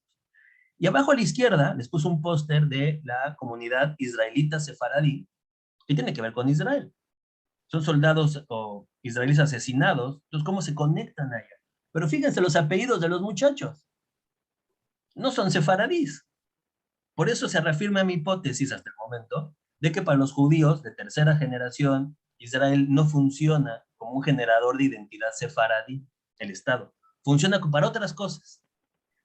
Y abajo a la izquierda les puse un póster de la comunidad israelita sefaradí, que tiene que ver con Israel. Son soldados o israelíes asesinados, entonces ¿cómo se conectan allá? Pero fíjense los apellidos de los muchachos. No son sefaradíes. Por eso se reafirma mi hipótesis hasta el momento de que para los judíos de tercera generación, Israel no funciona como un generador de identidad sefaradí, el Estado. Funciona para otras cosas,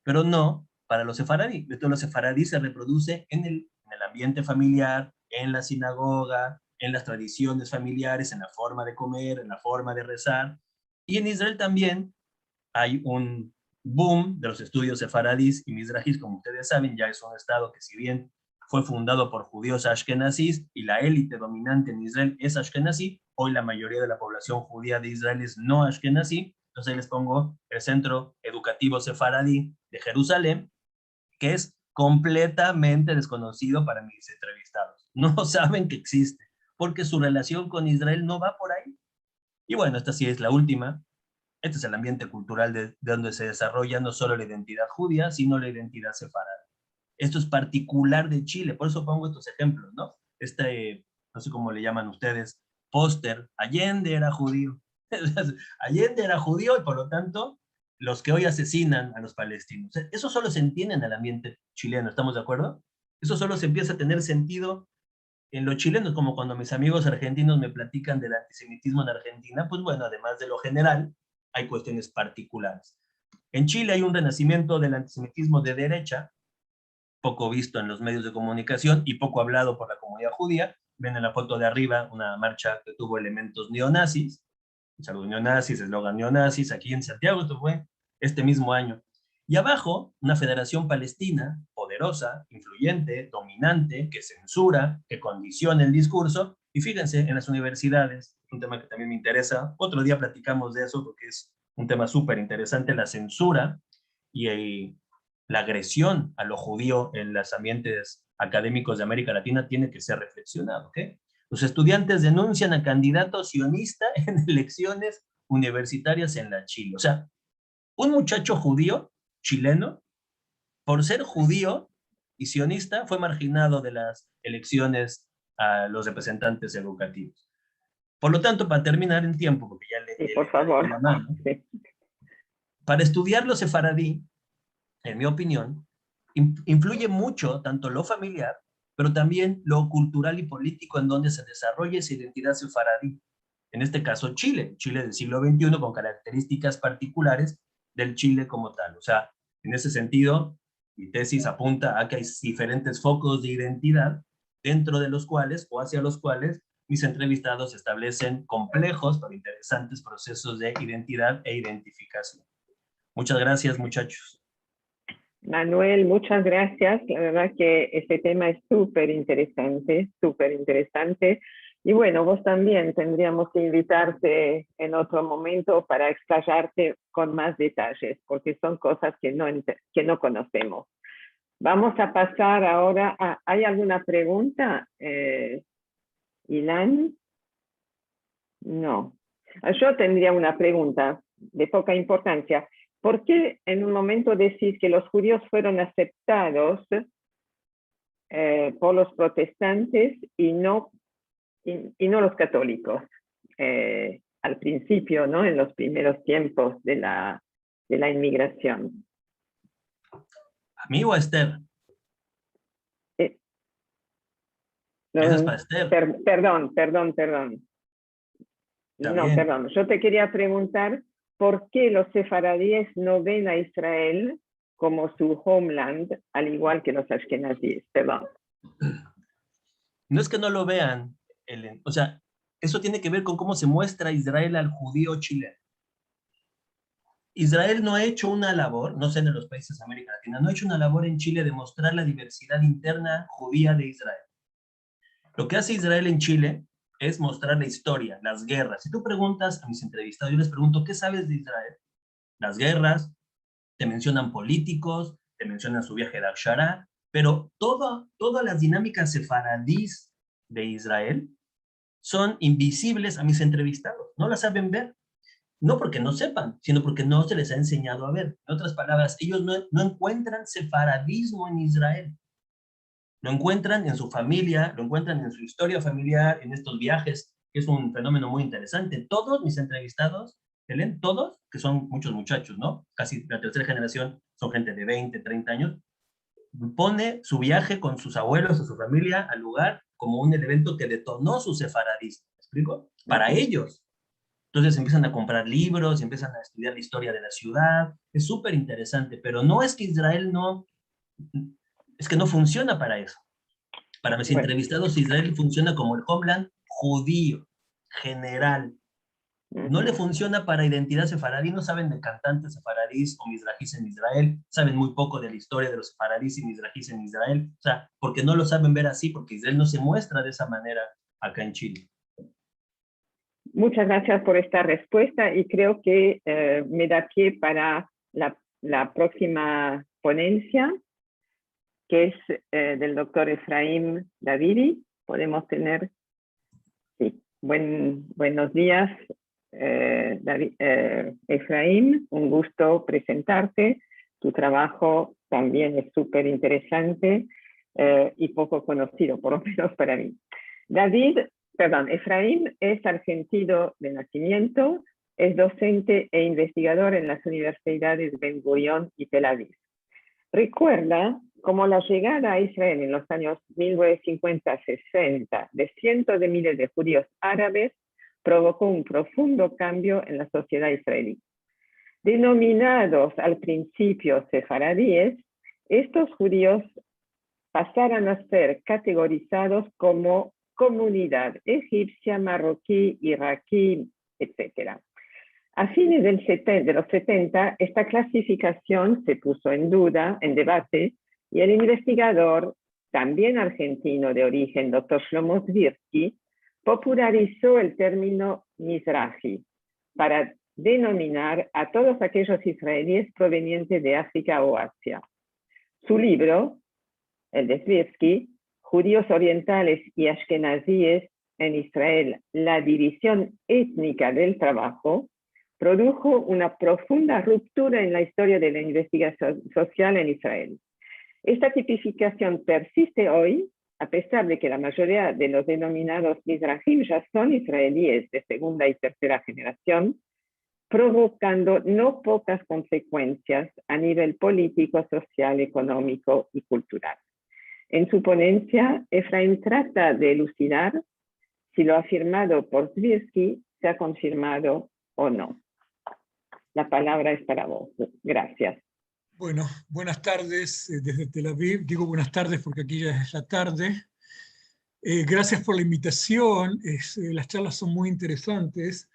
pero no para los sefaradí. Entonces los sefaradí se reproduce en el ambiente familiar, en la sinagoga, en las tradiciones familiares, en la forma de comer, en la forma de rezar. Y en Israel también hay un boom de los estudios sefaradís y mizrahís, como ustedes saben, ya es un estado que si bien fue fundado por judíos ashkenazís y la élite dominante en Israel es ashkenazí, hoy la mayoría de la población judía de Israel es no ashkenazí. Entonces les pongo el Centro Educativo Sefaradí de Jerusalén, que es completamente desconocido para mis entrevistados. No saben que existe, porque su relación con Israel no va por ahí. Y bueno, esta sí es la última. Este es el ambiente cultural de donde se desarrolla no solo la identidad judía, sino la identidad sefarada. Esto es particular de Chile, por eso pongo estos ejemplos, ¿no? No sé cómo le llaman ustedes, póster, Allende era judío. Allende era judío y por lo tanto, los que hoy asesinan a los palestinos. Eso solo se entiende en el ambiente chileno, ¿estamos de acuerdo? Eso solo se empieza a tener sentido en los chilenos, como cuando mis amigos argentinos me platican del antisemitismo en Argentina, pues bueno, además de lo general, hay cuestiones particulares. En Chile hay un renacimiento del antisemitismo de derecha, poco visto en los medios de comunicación y poco hablado por la comunidad judía. Ven en la foto de arriba una marcha que tuvo elementos neonazis, saludo neonazis, eslogan neonazis, aquí en Santiago, esto fue este mismo año. Y abajo, una federación palestina, poderosa, influyente, dominante, que censura, que condiciona el discurso. Y fíjense, en las universidades, un tema que también me interesa, otro día platicamos de eso porque es un tema súper interesante, la censura y la agresión a lo judío en los ambientes académicos de América Latina tiene que ser reflexionado, ¿ok? Los estudiantes denuncian a candidato sionista en elecciones universitarias en la Chile. O sea, un muchacho judío, chileno, por ser judío y sionista, fue marginado de las elecciones a los representantes educativos. Por lo tanto, para terminar en tiempo, porque ya le... Sí, por favor. La mano, sí. Para estudiar los sefaradí, en mi opinión, influye mucho tanto lo familiar, pero también lo cultural y político en donde se desarrolla esa identidad sefaradí. En este caso, Chile del siglo XXI con características particulares del Chile como tal. O sea, en ese sentido, mi tesis apunta a que hay diferentes focos de identidad dentro de los cuales o hacia los cuales mis entrevistados establecen complejos pero interesantes procesos de identidad e identificación. Muchas gracias, muchachos. Manuel, muchas gracias. La verdad que este tema es súper interesante, súper interesante. Y bueno, vos también tendríamos que invitarte en otro momento para explayarte con más detalles, porque son cosas que no conocemos. Vamos a pasar ahora a... ¿Hay alguna pregunta, Ilan? No. Yo tendría una pregunta de poca importancia. ¿Por qué en un momento decís que los judíos fueron aceptados por los protestantes y no los católicos? Al principio, ¿no? En los primeros tiempos de la inmigración. ¿A mí o a Esther? Eso es para Esther. Perdón. Perdón. Yo te quería preguntar por qué los sefaradíes no ven a Israel como su homeland, al igual que los ashkenazíes. Perdón. No es que no lo vean, o sea, eso tiene que ver con cómo se muestra Israel al judío chileno. Israel no ha hecho una labor, no sé en los países de América Latina, no ha hecho una labor en Chile de mostrar la diversidad interna judía de Israel. Lo que hace Israel en Chile es mostrar la historia, las guerras. Si tú preguntas a mis entrevistados, yo les pregunto, ¿qué sabes de Israel? Las guerras, te mencionan políticos, te mencionan su viaje de Akshara, pero todas las dinámicas sefaradís de Israel son invisibles a mis entrevistados, no las saben ver. No porque no sepan, sino porque no se les ha enseñado a ver. En otras palabras, ellos no encuentran sefaradismo en Israel. Lo encuentran en su familia, lo encuentran en su historia familiar, en estos viajes, que es un fenómeno muy interesante. Todos mis entrevistados, Helen, todos, que son muchos muchachos, ¿no? Casi la tercera generación son gente de 20, 30 años, pone su viaje con sus abuelos o su familia al lugar como un evento que detonó su sefaradismo. ¿Me explico? Para ellos. Entonces empiezan a comprar libros, empiezan a estudiar la historia de la ciudad. Es súper interesante, pero no es que Israel es que no funciona para eso. Para mis entrevistados, Israel funciona como el homeland judío, general. No le funciona para identidad sefaradí, no saben de cantantes sefaradís o mizrahís en Israel, saben muy poco de la historia de los sefaradís y mizrahís en Israel, o sea, porque no lo saben ver así, porque Israel no se muestra de esa manera acá en Chile. Muchas gracias por esta respuesta y creo que me da pie para la próxima ponencia, que es del doctor Efraim Davidi. Podemos tener, sí, buenos días, Efraim, un gusto presentarte. Tu trabajo también es súper interesante y poco conocido, por lo menos para mí. Efraim es argentino de nacimiento, es docente e investigador en las universidades Ben Gurión y Tel Aviv. Recuerda cómo la llegada a Israel en los años 1950-60 de cientos de miles de judíos árabes provocó un profundo cambio en la sociedad israelí. Denominados al principio sefaradíes, estos judíos pasaron a ser categorizados como comunidad egipcia, marroquí, iraquí, etc. A fines de los 70, esta clasificación se puso en duda, en debate, y el investigador, también argentino de origen, Dr. Shlomo Svirsky, popularizó el término Mizrahi para denominar a todos aquellos israelíes provenientes de África o Asia. Su libro, el de Svirsky, Judíos orientales y ashkenazíes en Israel, la división étnica del trabajo, produjo una profunda ruptura en la historia de la investigación social en Israel. Esta tipificación persiste hoy, a pesar de que la mayoría de los denominados mizrahim ya son israelíes de segunda y tercera generación, provocando no pocas consecuencias a nivel político, social, económico y cultural. En su ponencia, Efraim trata de elucidar si lo afirmado por Svirsky se ha confirmado o no. La palabra es para vos. Gracias. Bueno, buenas tardes desde Tel Aviv. Digo buenas tardes porque aquí ya es la tarde. Gracias por la invitación. Las charlas son muy interesantes.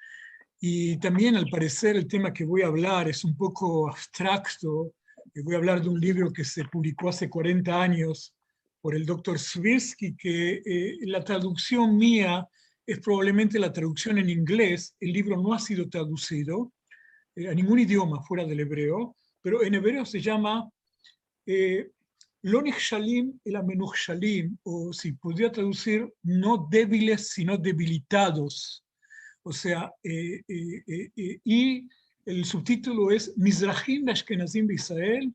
Y también, al parecer, el tema que voy a hablar es un poco abstracto. Voy a hablar de un libro que se publicó hace 40 años por el doctor Svirsky, que la traducción mía es probablemente la traducción en inglés. El libro no ha sido traducido a ningún idioma fuera del hebreo, pero en hebreo se llama Lo Nichshalim el Amenuchshalim, o si podría traducir, no débiles, sino debilitados. O sea, y el subtítulo es Mizrahim y Ashkenazim de Israel,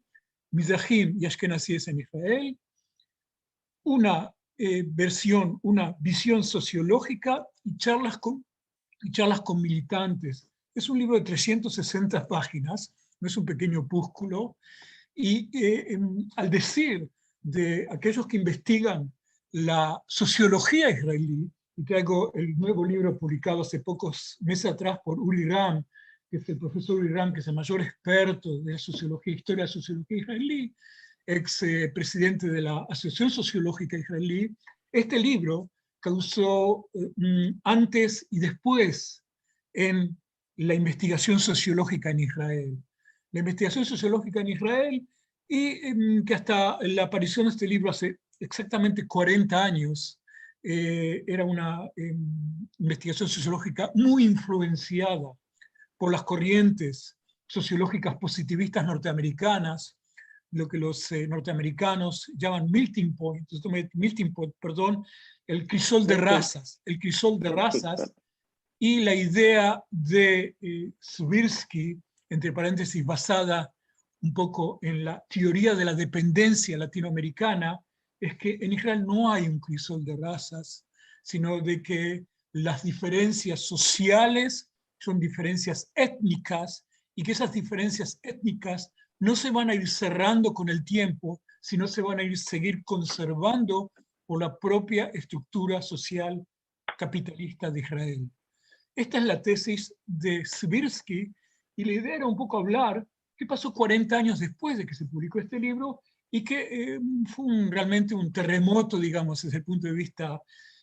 Mizrahim y Ashkenazíes en Israel, una versión, una visión sociológica y charlas con militantes. Es un libro de 360 páginas, no es un pequeño opúsculo, y al decir de aquellos que investigan la sociología israelí, y traigo el nuevo libro publicado hace pocos meses atrás por Uri Ram, que es el profesor Uri Ram, que es el mayor experto de la sociología, historia de la sociología israelí, ex presidente de la Asociación Sociológica Israelí. Este libro causó antes y después en la investigación sociológica en Israel. La investigación sociológica en Israel, y que hasta la aparición de este libro hace exactamente 40 años, era una investigación sociológica muy influenciada por las corrientes sociológicas positivistas norteamericanas, lo que los norteamericanos llaman melting point, el crisol de razas, y la idea de Svirsky, entre paréntesis, basada un poco en la teoría de la dependencia latinoamericana, es que en Israel no hay un crisol de razas, sino de que las diferencias sociales son diferencias étnicas, y que esas diferencias étnicas no se van a ir cerrando con el tiempo, sino se van a seguir conservando por la propia estructura social capitalista de Israel. Esta es la tesis de Svirsky, y la idea era un poco hablar qué pasó 40 años después de que se publicó este libro, y que fue realmente un terremoto, digamos, desde el punto de vista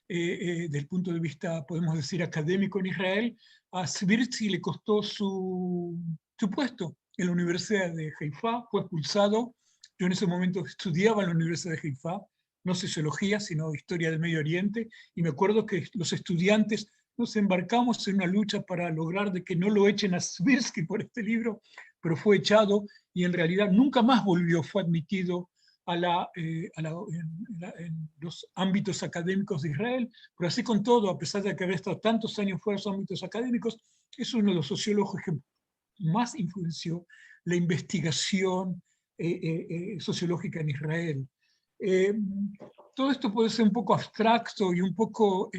desde el punto de vista, podemos decir, académico en Israel, a Svirsky le costó su puesto en la Universidad de Haifa, fue expulsado. Yo en ese momento estudiaba en la Universidad de Haifa, no sociología, sino historia del Medio Oriente, y me acuerdo que los estudiantes nos embarcamos en una lucha para lograr de que no lo echen a Svirsky por este libro, pero fue echado y en realidad nunca más volvió, fue admitido en los ámbitos académicos de Israel, pero así con todo, a pesar de que había estado tantos años fuera de los ámbitos académicos, es uno de los sociólogos que más influenció la investigación sociológica en Israel. Todo esto puede ser un poco abstracto y un poco,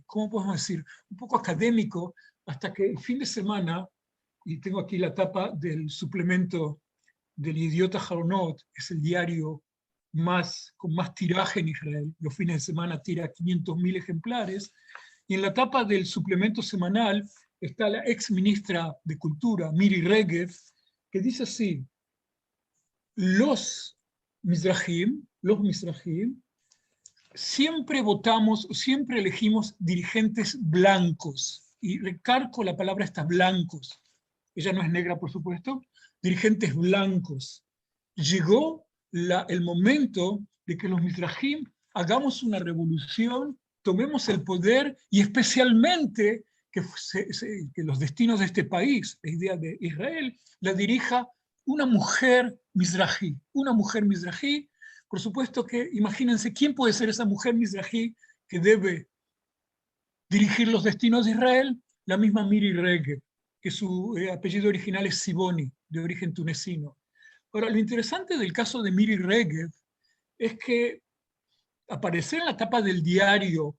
¿cómo podemos decir? Un poco académico, hasta que el fin de semana, y tengo aquí la tapa del suplemento del Idiota Haronot, es el diario con más tiraje en Israel, los fines de semana tira 500.000 ejemplares, y en la tapa del suplemento semanal está la ex ministra de Cultura, Miri Regev, que dice así: los Mizrahim, siempre votamos, siempre elegimos dirigentes blancos, y recargo la palabra esta, blancos. Ella no es negra, por supuesto, dirigentes blancos. Llegó el momento de que los Mizrahim hagamos una revolución, tomemos el poder y especialmente que los destinos de este país, la idea de Israel, la dirija una mujer mizrahi. Una mujer mizrahi, por supuesto que, imagínense, ¿quién puede ser esa mujer mizrahi que debe dirigir los destinos de Israel? La misma Miri Regev, que su apellido original es Siboni, de origen tunecino. Ahora, lo interesante del caso de Miri Regev es que aparecer en la tapa del diario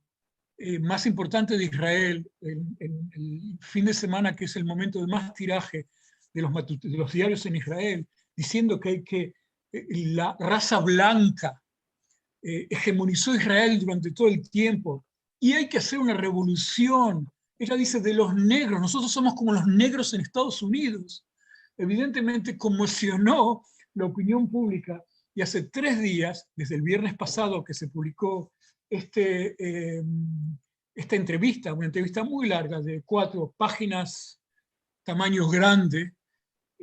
más importante de Israel, en el fin de semana, que es el momento de más tiraje de los diarios en Israel, diciendo que la raza blanca hegemonizó Israel durante todo el tiempo y hay que hacer una revolución. Ella dice de los negros, nosotros somos como los negros en Estados Unidos. Evidentemente conmocionó la opinión pública y hace 3 días, desde el viernes pasado que se publicó esta entrevista, una entrevista muy larga de 4 páginas, tamaño grande,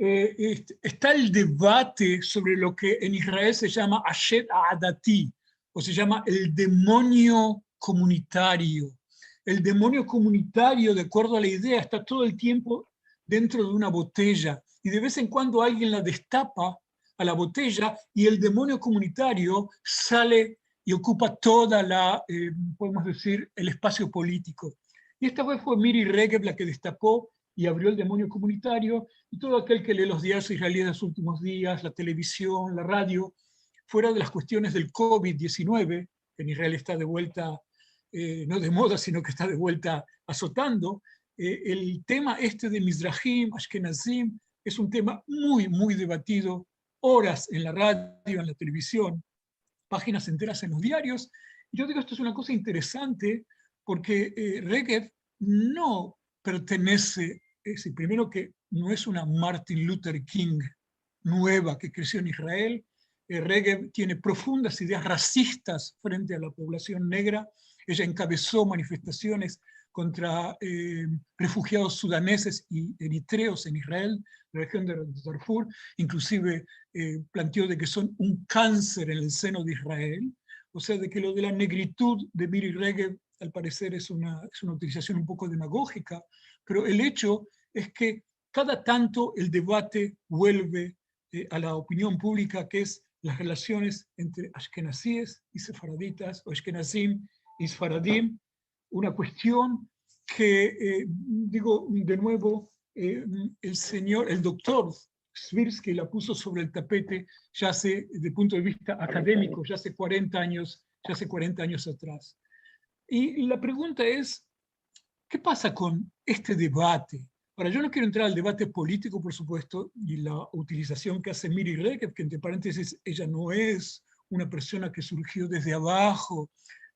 está el debate sobre lo que en Israel se llama Asher Adati, o se llama el demonio comunitario. El demonio comunitario, de acuerdo a la idea, está todo el tiempo dentro de una botella y de vez en cuando alguien la destapa a la botella y el demonio comunitario sale y ocupa toda podemos decir, el espacio político. Y esta vez fue Miri Regev la que destapó y abrió el demonio comunitario, y todo aquel que lee los diarios israelíes de los últimos días, la televisión, la radio, fuera de las cuestiones del COVID-19, que en Israel está de vuelta, no de moda, sino que está de vuelta azotando, el tema este de Mizrahim, Ashkenazim, es un tema muy, muy debatido, horas en la radio, en la televisión, páginas enteras en los diarios. Yo digo, esto es una cosa interesante, porque Regev no pertenece, primero que no es una Martin Luther King nueva que creció en Israel. Regev tiene profundas ideas racistas frente a la población negra. Ella encabezó manifestaciones contra refugiados sudaneses y eritreos en Israel, la región de Darfur, inclusive planteó de que son un cáncer en el seno de Israel, o sea, de que lo de la negritud de Miri Regev al parecer es una utilización un poco demagógica, pero el hecho es que cada tanto el debate vuelve a la opinión pública, que es las relaciones entre ashkenazíes y sefaraditas, o ashkenazim y sfaradim, una cuestión que, digo de nuevo, el doctor Svirsky la puso sobre el tapete ya hace, desde el punto de vista académico, ya hace 40 años atrás. Y la pregunta es, ¿qué pasa con este debate? Ahora, yo no quiero entrar al debate político, por supuesto, y la utilización que hace Miri Regev, que entre paréntesis, ella no es una persona que surgió desde abajo,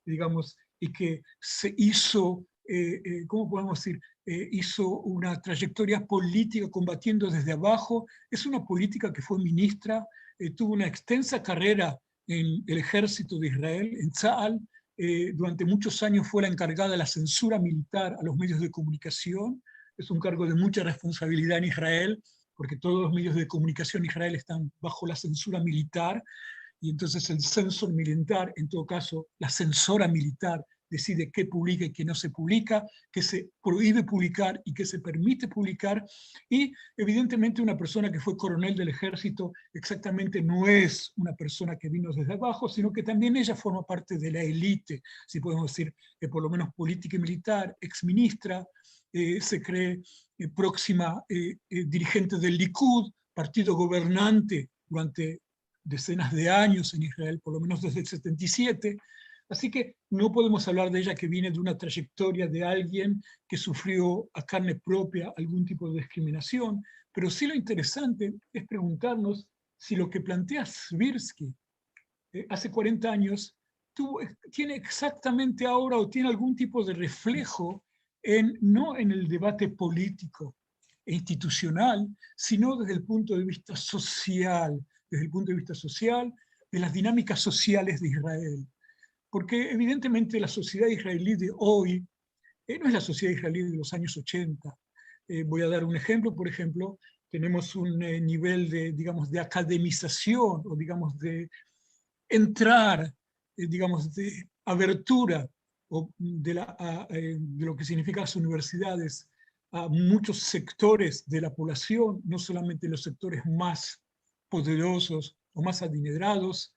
digamos, y que se hizo, ¿cómo podemos decir? Hizo una trayectoria política combatiendo desde abajo. Es una política que fue ministra, tuvo una extensa carrera en el ejército de Israel, en Tzahal, durante muchos años fue la encargada de la censura militar a los medios de comunicación. Es un cargo de mucha responsabilidad en Israel, porque todos los medios de comunicación en Israel están bajo la censura militar, y entonces el censor militar, en todo caso, la censora militar, decide qué publica y qué no se publica, qué se prohíbe publicar y qué se permite publicar. Y evidentemente una persona que fue coronel del ejército exactamente no es una persona que vino desde abajo, sino que también ella forma parte de la élite, si podemos decir, por lo menos política y militar, exministra, se cree próxima dirigente del Likud, partido gobernante durante decenas de años en Israel, por lo menos desde el 77, así que no podemos hablar de ella que viene de una trayectoria de alguien que sufrió a carne propia algún tipo de discriminación, pero sí lo interesante es preguntarnos si lo que plantea Svirsky hace 40 años tiene exactamente ahora o tiene algún tipo de reflejo no en el debate político e institucional, sino desde el punto de vista social, de las dinámicas sociales de Israel. Porque evidentemente la sociedad israelí de hoy no es la sociedad israelí de los años 80. Voy a dar un ejemplo, por ejemplo, tenemos un nivel de, digamos, de academización, o digamos de entrar, digamos, de abertura o de lo que significan las universidades a muchos sectores de la población, no solamente los sectores más poderosos o más adinerados.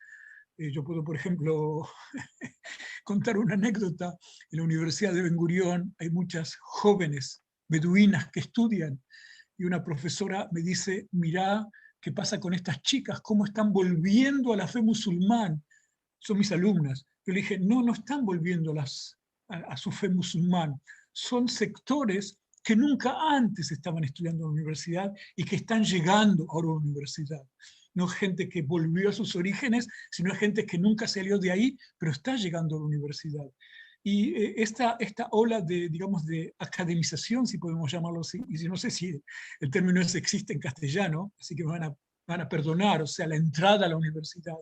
Yo puedo, por ejemplo, contar una anécdota. En la Universidad de Ben Gurión hay muchas jóvenes beduinas que estudian, y una profesora me dice, mirá qué pasa con estas chicas, cómo están volviendo a la fe musulmán. Son mis alumnas. Yo le dije, no están volviendo a su fe musulmán. Son sectores que nunca antes estaban estudiando en la universidad y que están llegando ahora a la universidad. No gente que volvió a sus orígenes, sino gente que nunca salió de ahí, pero está llegando a la universidad. Y esta ola de, digamos, de academización, si podemos llamarlo así, y no sé si el término ese existe en castellano, así que me van a perdonar, o sea, la entrada a la universidad,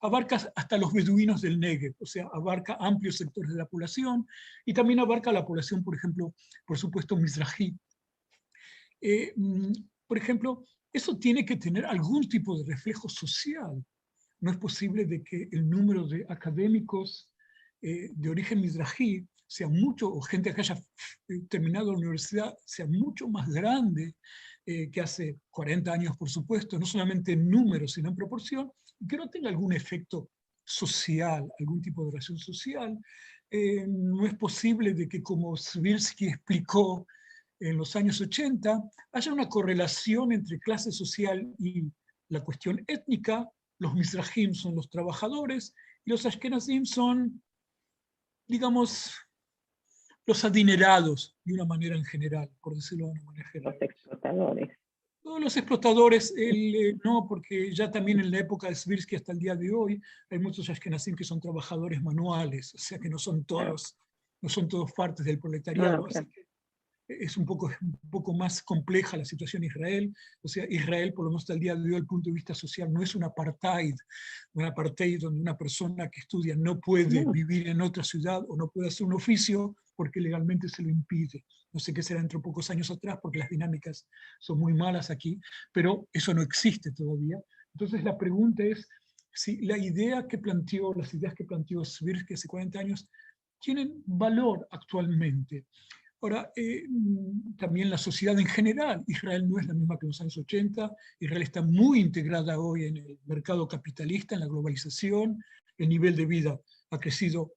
abarca hasta los beduinos del Negev, o sea, abarca amplios sectores de la población, y también abarca la población, por ejemplo, por supuesto, mizrahi. Por ejemplo, eso tiene que tener algún tipo de reflejo social. No es posible de que el número de académicos de origen mizrahi sea mucho, o gente que haya terminado la universidad, sea mucho más grande que hace 40 años, por supuesto, no solamente en números, sino en proporción, y que no tenga algún efecto social, algún tipo de relación social. No es posible de que, como Svirsky explicó en los años 80, haya una correlación entre clase social y la cuestión étnica. Los mizrahim son los trabajadores y los ashkenazim son, digamos, los adinerados, de una manera en general, por decirlo de una manera general. Los explotadores. Todos los explotadores, no, porque ya también en la época de Svirsky hasta el día de hoy hay muchos ashkenazim que son trabajadores manuales, o sea que no son todos partes del proletariado. Así que es un poco más compleja la situación en Israel. O sea, Israel, por lo menos hasta el día de hoy, desde el punto de vista social, no es un apartheid donde una persona que estudia no puede vivir en otra ciudad o no puede hacer un oficio porque legalmente se lo impide. No sé qué será dentro de pocos años atrás, porque las dinámicas son muy malas aquí, pero eso no existe todavía. Entonces la pregunta es si las ideas que planteó Svirsky hace 40 años tienen valor actualmente. Ahora, también la sociedad en general, Israel no es la misma que en los años 80, Israel está muy integrada hoy en el mercado capitalista, en la globalización, el nivel de vida ha crecido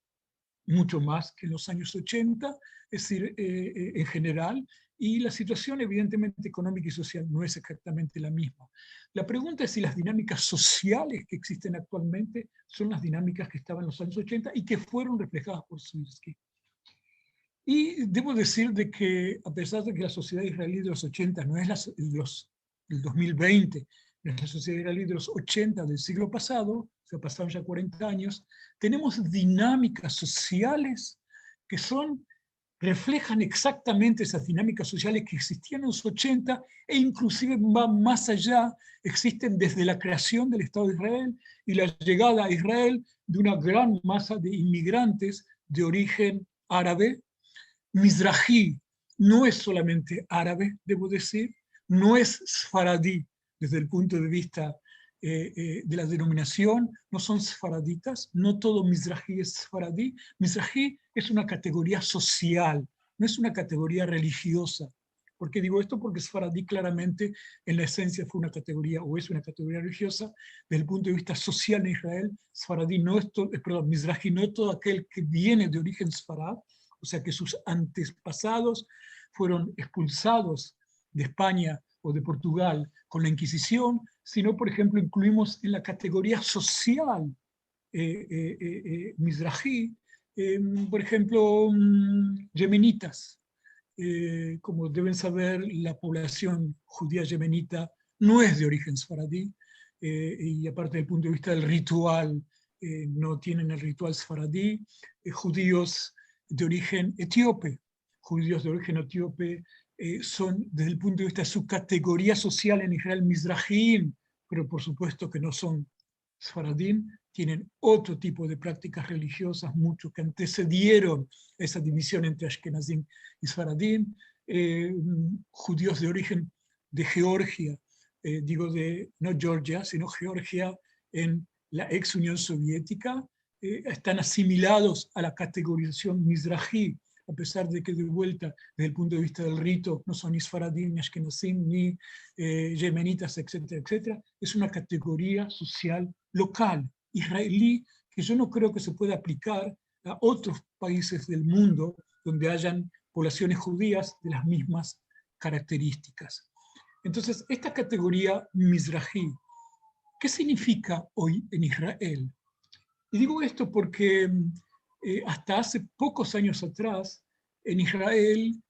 mucho más que en los años 80, es decir, en general, y la situación evidentemente económica y social no es exactamente la misma. La pregunta es si las dinámicas sociales que existen actualmente son las dinámicas que estaban en los años 80 y que fueron reflejadas por Svirsky. Y debo decir de que, a pesar de que la sociedad israelí de los 80 no es del 2020, no es la sociedad israelí de los 80 del siglo pasado, se pasaron ya 40 años, tenemos dinámicas sociales que son reflejan exactamente esas dinámicas sociales que existían en los 80 e inclusive van más allá, existen desde la creación del Estado de Israel y la llegada a Israel de una gran masa de inmigrantes de origen árabe. Mizrahi no es solamente árabe, debo decir, no es sfaradí desde el punto de vista de la denominación, no son sfaraditas, no todo Mizrahi es sfaradí. Mizrahi es una categoría social, no es una categoría religiosa. ¿Por qué digo esto? Porque sfaradí claramente en la esencia fue una categoría o es una categoría religiosa. Desde el punto de vista social en Israel, sfaradí no es perdón, Mizrahi no es todo aquel que viene de origen sfarad, o sea que sus antepasados fueron expulsados de España o de Portugal con la Inquisición, sino, por ejemplo, incluimos en la categoría social Mizrahi, por ejemplo, yemenitas. Como deben saber, la población judía yemenita no es de origen sfaradí, y aparte del punto de vista del ritual, no tienen el ritual sfaradí. Judíos de origen etíope, son desde el punto de vista de su categoría social en Israel mizrahim, pero por supuesto que no son sfaradim, tienen otro tipo de prácticas religiosas, mucho que antecedieron esa división entre Ashkenazim y Sfaradim. Judíos de origen de Georgia, no Georgia, sino Georgia en la ex Unión Soviética, están asimilados a la categorización mizrahi, a pesar de que de vuelta, desde el punto de vista del rito, no son ni Sfaradim, ni Ashkenazim, ni yemenitas, etcétera, etcétera. Es una categoría social local, israelí, que yo no creo que se pueda aplicar a otros países del mundo donde hayan poblaciones judías de las mismas características. Entonces, esta categoría mizrahi, ¿qué significa hoy en Israel? Y digo esto porque hasta hace pocos años atrás, en Israel,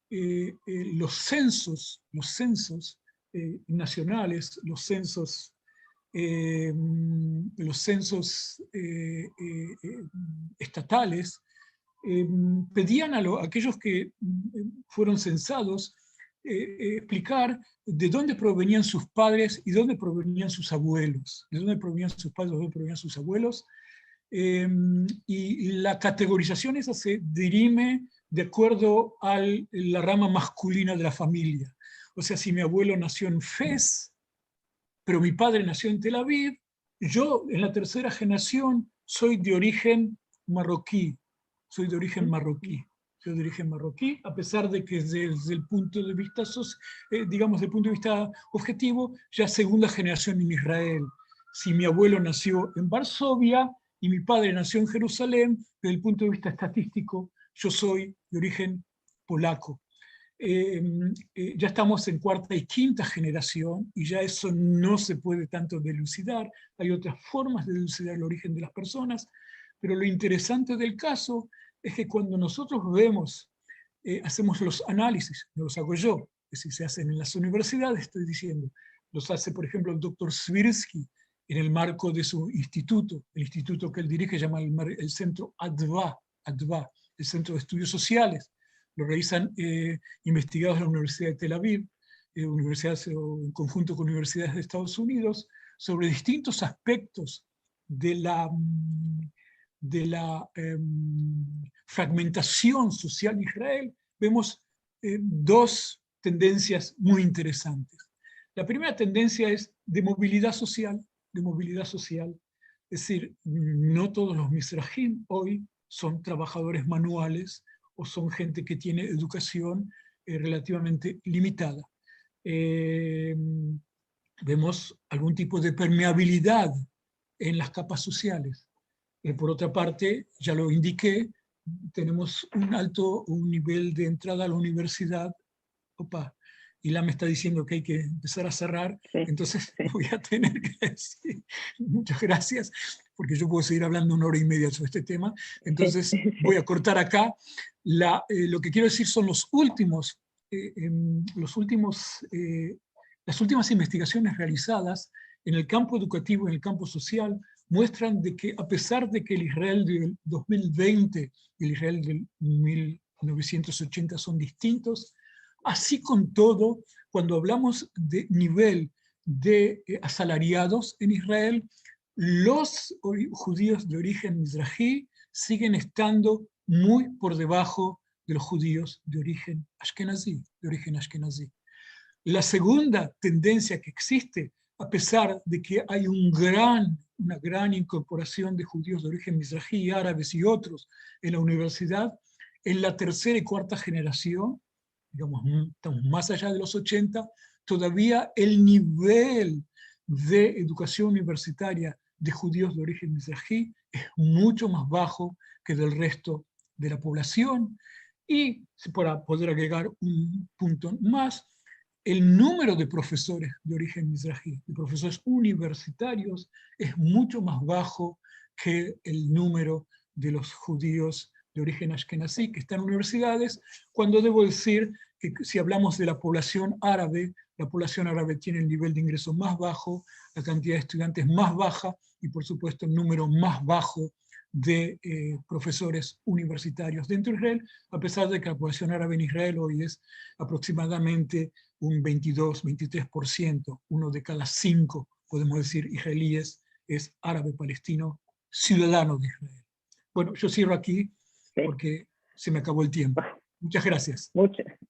los censos nacionales, los censos estatales, pedían a aquellos que fueron censados explicar de dónde provenían sus padres y dónde provenían sus abuelos, de dónde provenían sus padres, de dónde provenían sus abuelos. Y la categorización esa se dirime de acuerdo a la rama masculina de la familia. O sea, si mi abuelo nació en Fez, pero mi padre nació en Tel Aviv, yo en la tercera generación soy de origen marroquí, a pesar de que desde el punto de vista, digamos, desde el punto de vista objetivo, ya segunda generación en Israel. Si mi abuelo nació en Varsovia y mi padre nació en Jerusalén, desde el punto de vista estadístico, yo soy de origen polaco. Ya estamos en cuarta y quinta generación y ya eso no se puede tanto dilucidar. Hay otras formas de dilucidar el origen de las personas, pero lo interesante del caso es que cuando nosotros vemos, hacemos los análisis, no los hago yo, que si se hacen en las universidades, estoy diciendo, los hace por ejemplo el doctor Svirsky en el marco de su instituto, el instituto que él dirige, llama el Centro ADVA, el Centro de Estudios Sociales. Lo realizan investigados en la Universidad de Tel Aviv, universidades en conjunto con universidades de Estados Unidos, sobre distintos aspectos de la fragmentación social en Israel. Vemos dos tendencias muy interesantes. La primera tendencia es de movilidad social, es decir, no todos los mizrahim hoy son trabajadores manuales, o son gente que tiene educación relativamente limitada. Vemos algún tipo de permeabilidad en las capas sociales. Por otra parte, ya lo indiqué, tenemos un nivel de entrada a la universidad. Ilan me está diciendo que hay que empezar a cerrar, sí, entonces sí, voy a tener que decir muchas gracias, porque yo puedo seguir hablando 1 hora y media sobre este tema, entonces sí, voy a cortar acá. Lo que quiero decir son las últimas investigaciones realizadas en el campo educativo, en el campo social, muestran de que a pesar de que el Israel del 2020 y el Israel del 1980 son distintos, así con todo, cuando hablamos de nivel de asalariados en Israel, los judíos de origen mizrahi siguen estando muy por debajo de los judíos de origen ashkenazí, La segunda tendencia que existe, a pesar de que hay una gran incorporación de judíos de origen mizrahi, árabes y otros en la universidad, en la tercera y cuarta generación, digamos, estamos más allá de los 80, todavía el nivel de educación universitaria de judíos de origen mizrahi es mucho más bajo que del resto de la población. Y para poder agregar un punto más, el número de profesores de origen mizrahi, de profesores universitarios, es mucho más bajo que el número de los judíos de origen ashkenazí que están en universidades, cuando debo decir que si hablamos de la población árabe tiene el nivel de ingreso más bajo, la cantidad de estudiantes más baja y por supuesto el número más bajo de profesores universitarios dentro de Israel, a pesar de que la población árabe en Israel hoy es aproximadamente un 22-23%, uno de cada 5, podemos decir, israelíes es árabe palestino, ciudadano de Israel. Bueno, yo cierro aquí porque se me acabó el tiempo. Muchas gracias.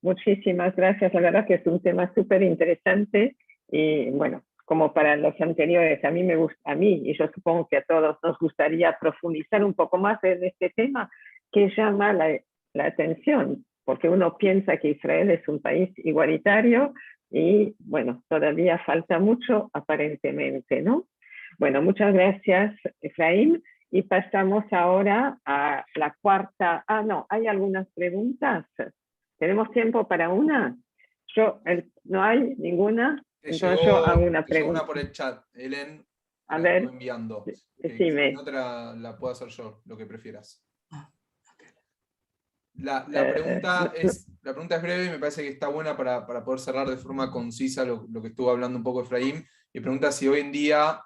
Muchísimas gracias. La verdad que es un tema súper interesante y bueno, como para los anteriores, a mí y yo supongo que a todos nos gustaría profundizar un poco más en este tema que llama la atención, porque uno piensa que Israel es un país igualitario y bueno, todavía falta mucho aparentemente, ¿no? Bueno, muchas gracias, Efraín. Y pasamos ahora a la cuarta. No, ¿hay algunas preguntas? ¿Tenemos tiempo para una? ¿No hay ninguna? Entonces yo hago una pregunta. Una por el chat, Helen. A ver, enviando. decime. Si no te la puedo hacer yo, lo que prefieras. La pregunta es breve y me parece que está buena para poder cerrar de forma concisa lo que estuvo hablando un poco Efraín. Y pregunta si hoy en día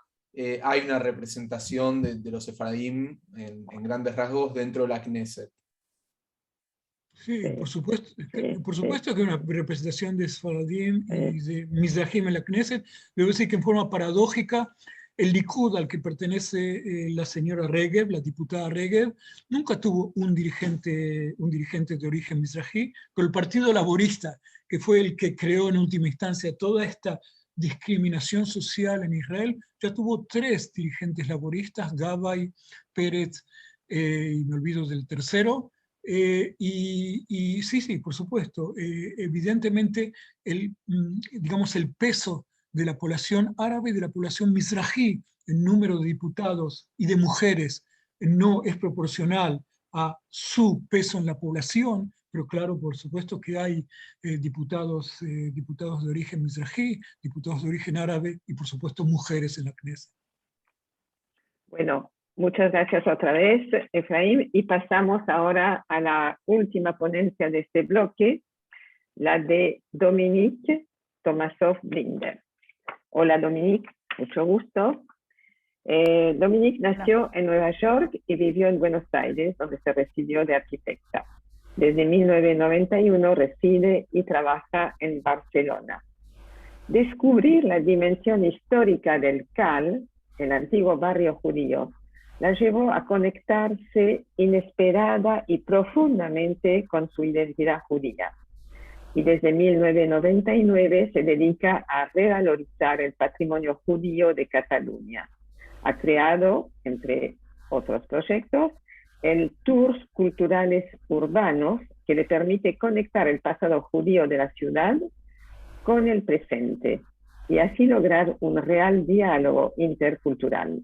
hay una representación de los sefaradim en grandes rasgos dentro de la Knesset. Sí, por supuesto que hay una representación de sefaradim y de mizrahim en la Knesset. Debo decir que en forma paradójica, el Likud al que pertenece la señora Regev, la diputada Regev, nunca tuvo un dirigente de origen mizrahi, pero el Partido Laborista, que fue el que creó en última instancia toda esta discriminación social en Israel, ya tuvo 3 dirigentes laboristas, Gabay, Pérez, y me olvido del tercero, y sí, por supuesto, evidentemente digamos, el peso de la población árabe y de la población mizrahi en número de diputados y de mujeres no es proporcional a su peso en la población, pero claro, por supuesto que hay diputados de origen mizrahi, diputados de origen árabe y por supuesto mujeres en la Knesset. Bueno, muchas gracias otra vez, Efraín, y pasamos ahora a la última ponencia de este bloque, la de Dominique Tomasov-Blinder. Hola Dominique, mucho gusto. Dominique nació en Nueva York y vivió en Buenos Aires, donde se recibió de arquitecta. Desde 1991 reside y trabaja en Barcelona. Descubrir la dimensión histórica del CAL, el antiguo barrio judío, la llevó a conectarse inesperada y profundamente con su identidad judía. Y desde 1999 se dedica a revalorizar el patrimonio judío de Cataluña. Ha creado, entre otros proyectos, el Tours Culturales Urbanos, que le permite conectar el pasado judío de la ciudad con el presente y así lograr un real diálogo intercultural.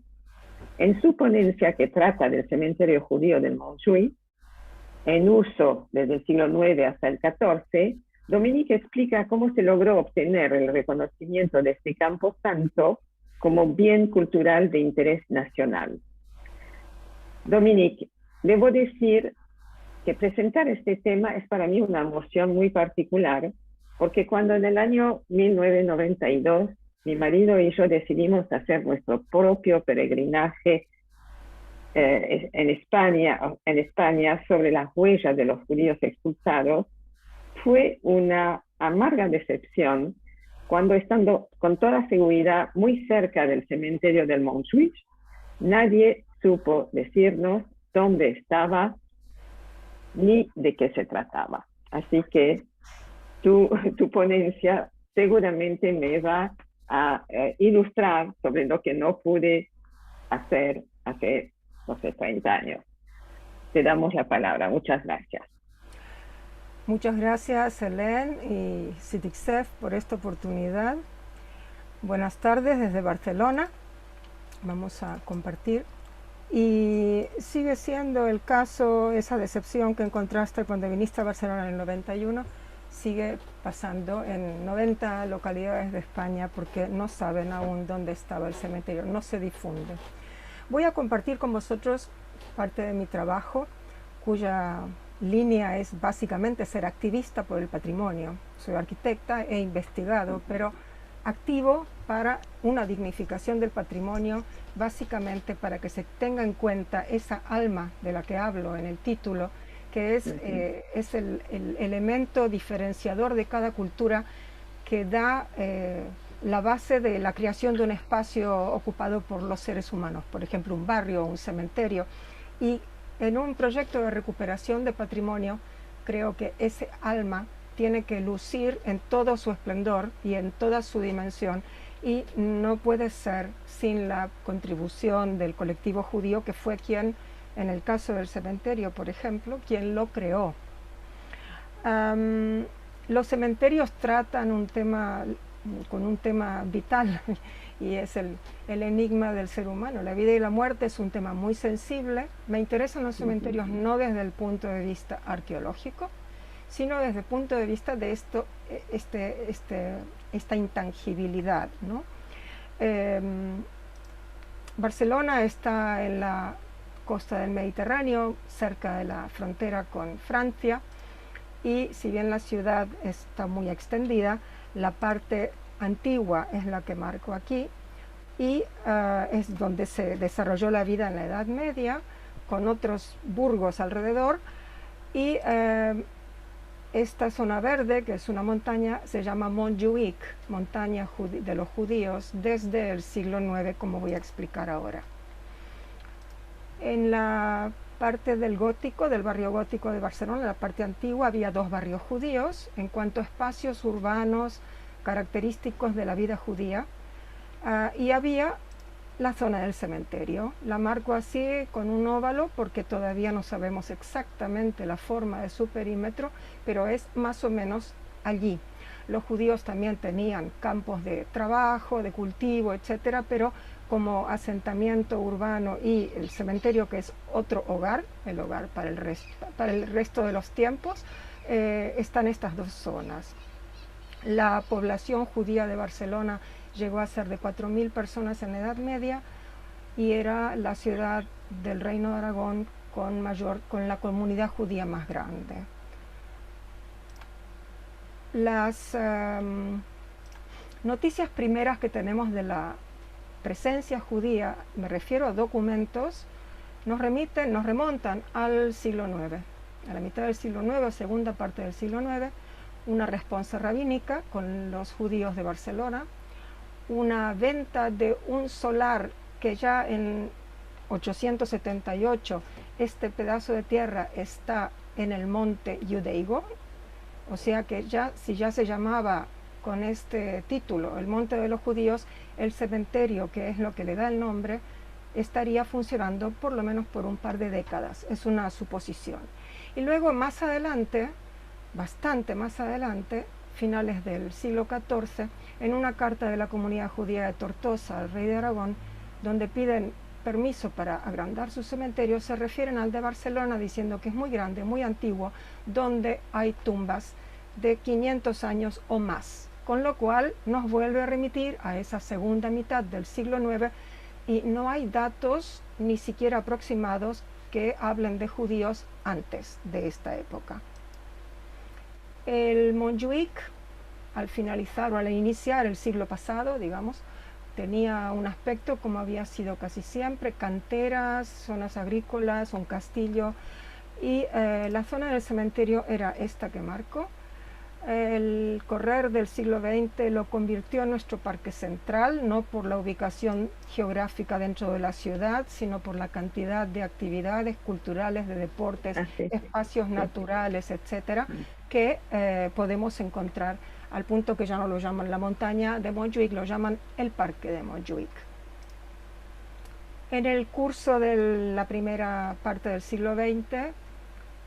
En su ponencia que trata del cementerio judío del Montjuïc, en uso desde el siglo IX hasta el XIV, Dominique explica cómo se logró obtener el reconocimiento de este campo santo como bien cultural de interés nacional. Dominique, debo decir que presentar este tema es para mí una emoción muy particular, porque cuando en el año 1992 mi marido y yo decidimos hacer nuestro propio peregrinaje en España sobre las huellas de los judíos expulsados, fue una amarga decepción cuando, estando con toda seguridad muy cerca del cementerio del Montjuïc, nadie supo decirnos dónde estaba ni de qué se trataba. Así que tu ponencia seguramente me va a ilustrar sobre lo que no pude hacer hace, no sé, 30 años. Te damos la palabra. Muchas gracias. Muchas gracias, Hélène y CITICSEF, por esta oportunidad. Buenas tardes desde Barcelona. Vamos a compartir. Y sigue siendo el caso, esa decepción que encontraste cuando viniste a Barcelona en el 91, sigue pasando en 90 localidades de España porque no saben aún dónde estaba el cementerio, no se difunde. Voy a compartir con vosotros parte de mi trabajo, cuya línea es básicamente ser activista por el patrimonio. Soy arquitecta, he investigado, pero activo para una dignificación del patrimonio, básicamente para que se tenga en cuenta esa alma de la que hablo en el título, que es el elemento diferenciador de cada cultura que da la base de la creación de un espacio ocupado por los seres humanos, por ejemplo un barrio o un cementerio. Y en un proyecto de recuperación de patrimonio, creo que ese alma tiene que lucir en todo su esplendor y en toda su dimensión, y no puede ser sin la contribución del colectivo judío, que fue quien, en el caso del cementerio, por ejemplo, quien lo creó. Los cementerios tratan un tema vital, y es el enigma del ser humano. La vida y la muerte es un tema muy sensible. Me interesan los cementerios no desde el punto de vista arqueológico, sino desde el punto de vista de esta intangibilidad, ¿no? Barcelona está en la costa del Mediterráneo, cerca de la frontera con Francia, y si bien la ciudad está muy extendida, la parte antigua es la que marco aquí, y es donde se desarrolló la vida en la Edad Media, con otros burgos alrededor, y esta zona verde, que es una montaña, se llama Montjuïc, montaña de los judíos, desde el siglo IX, como voy a explicar ahora. En la parte del gótico, del barrio gótico de Barcelona, la parte antigua, había dos barrios judíos en cuanto a espacios urbanos característicos de la vida judía, y había la zona del cementerio. La marco así con un óvalo porque todavía no sabemos exactamente la forma de su perímetro, pero es más o menos allí. Los judíos también tenían campos de trabajo, de cultivo, etcétera, pero como asentamiento urbano y el cementerio, que es otro hogar, el hogar para el resto de los tiempos, están estas dos zonas. La población judía de Barcelona llegó a ser de 4.000 personas en la Edad Media, y era la ciudad del Reino de Aragón con la comunidad judía más grande. Las noticias primeras que tenemos de la presencia judía, me refiero a documentos, nos remontan al siglo IX, a la mitad del siglo IX, segunda parte del siglo IX, una responsa rabínica con los judíos de Barcelona, una venta de un solar que ya en 878 este pedazo de tierra está en el monte Judeigo, o sea que si ya se llamaba con este título el monte de los judíos, el cementerio, que es lo que le da el nombre, estaría funcionando por lo menos por un par de décadas, es una suposición. Y luego más adelante, bastante más adelante, finales del siglo XIV, en una carta de la comunidad judía de Tortosa al rey de Aragón, donde piden permiso para agrandar su cementerio, se refieren al de Barcelona diciendo que es muy grande, muy antiguo, donde hay tumbas de 500 años o más, con lo cual nos vuelve a remitir a esa segunda mitad del siglo IX, y no hay datos ni siquiera aproximados que hablen de judíos antes de esta época. El Montjuïc al finalizar o al iniciar el siglo pasado, digamos, tenía un aspecto como había sido casi siempre, canteras, zonas agrícolas, un castillo, y la zona del cementerio era esta que marco. El correr del siglo XX lo convirtió en nuestro parque central, no por la ubicación geográfica dentro de la ciudad, sino por la cantidad de actividades culturales, de deportes, espacios naturales, etcétera, que podemos encontrar, al punto que ya no lo llaman la montaña de Montjuïc, lo llaman el parque de Montjuïc. En el curso de la primera parte del siglo XX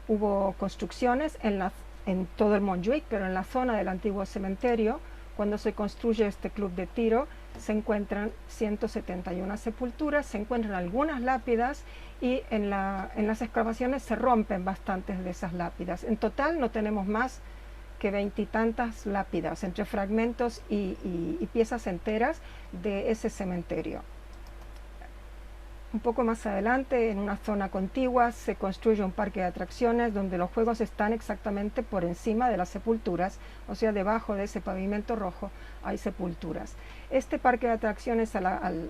hubo construcciones en todo el Montjuïc, pero en la zona del antiguo cementerio, cuando se construye este club de tiro, se encuentran 171 sepulturas, se encuentran algunas lápidas y en las excavaciones se rompen bastantes de esas lápidas. En total no tenemos más que 20 y tantas lápidas, entre fragmentos y piezas enteras de ese cementerio. Un poco más adelante, en una zona contigua, se construye un parque de atracciones donde los juegos están exactamente por encima de las sepulturas, o sea, debajo de ese pavimento rojo hay sepulturas. Este parque de atracciones, al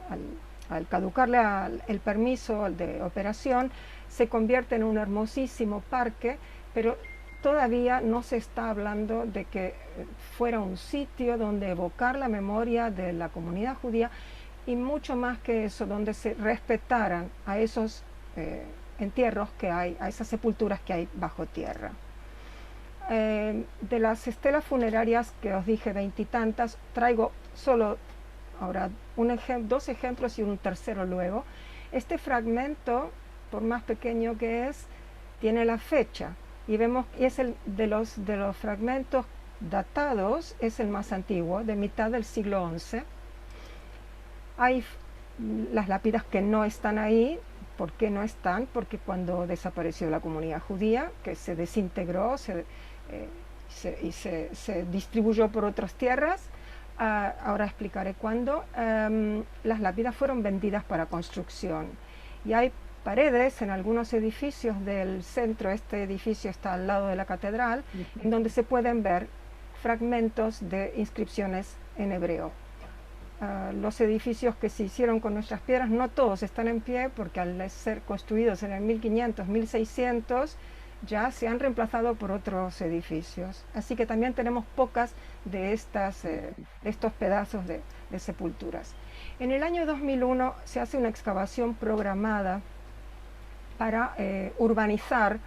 caducarle el permiso de operación, se convierte en un hermosísimo parque, pero todavía no se está hablando de que fuera un sitio donde evocar la memoria de la comunidad judía, y mucho más que eso, donde se respetaran a esos entierros que hay, a esas sepulturas que hay bajo tierra. De las estelas funerarias que os dije, 20 y tantas, traigo solo ahora dos ejemplos y un tercero luego. Este fragmento, por más pequeño que es, tiene la fecha, y vemos que es el de los fragmentos datados, es el más antiguo, de mitad del siglo XI. Hay las lápidas que no están ahí. ¿Por qué no están? Porque cuando desapareció la comunidad judía, que se desintegró y se distribuyó por otras tierras, ahora explicaré cuándo, las lápidas fueron vendidas para construcción. Y hay paredes en algunos edificios del centro, este edificio está al lado de la catedral, en donde se pueden ver fragmentos de inscripciones en hebreo. Los edificios que se hicieron con nuestras piedras, no todos están en pie, porque al ser construidos en el 1500, 1600, ya se han reemplazado por otros edificios. Así que también tenemos pocas de estos pedazos de sepulturas. En el año 2001 se hace una excavación programada para urbanizar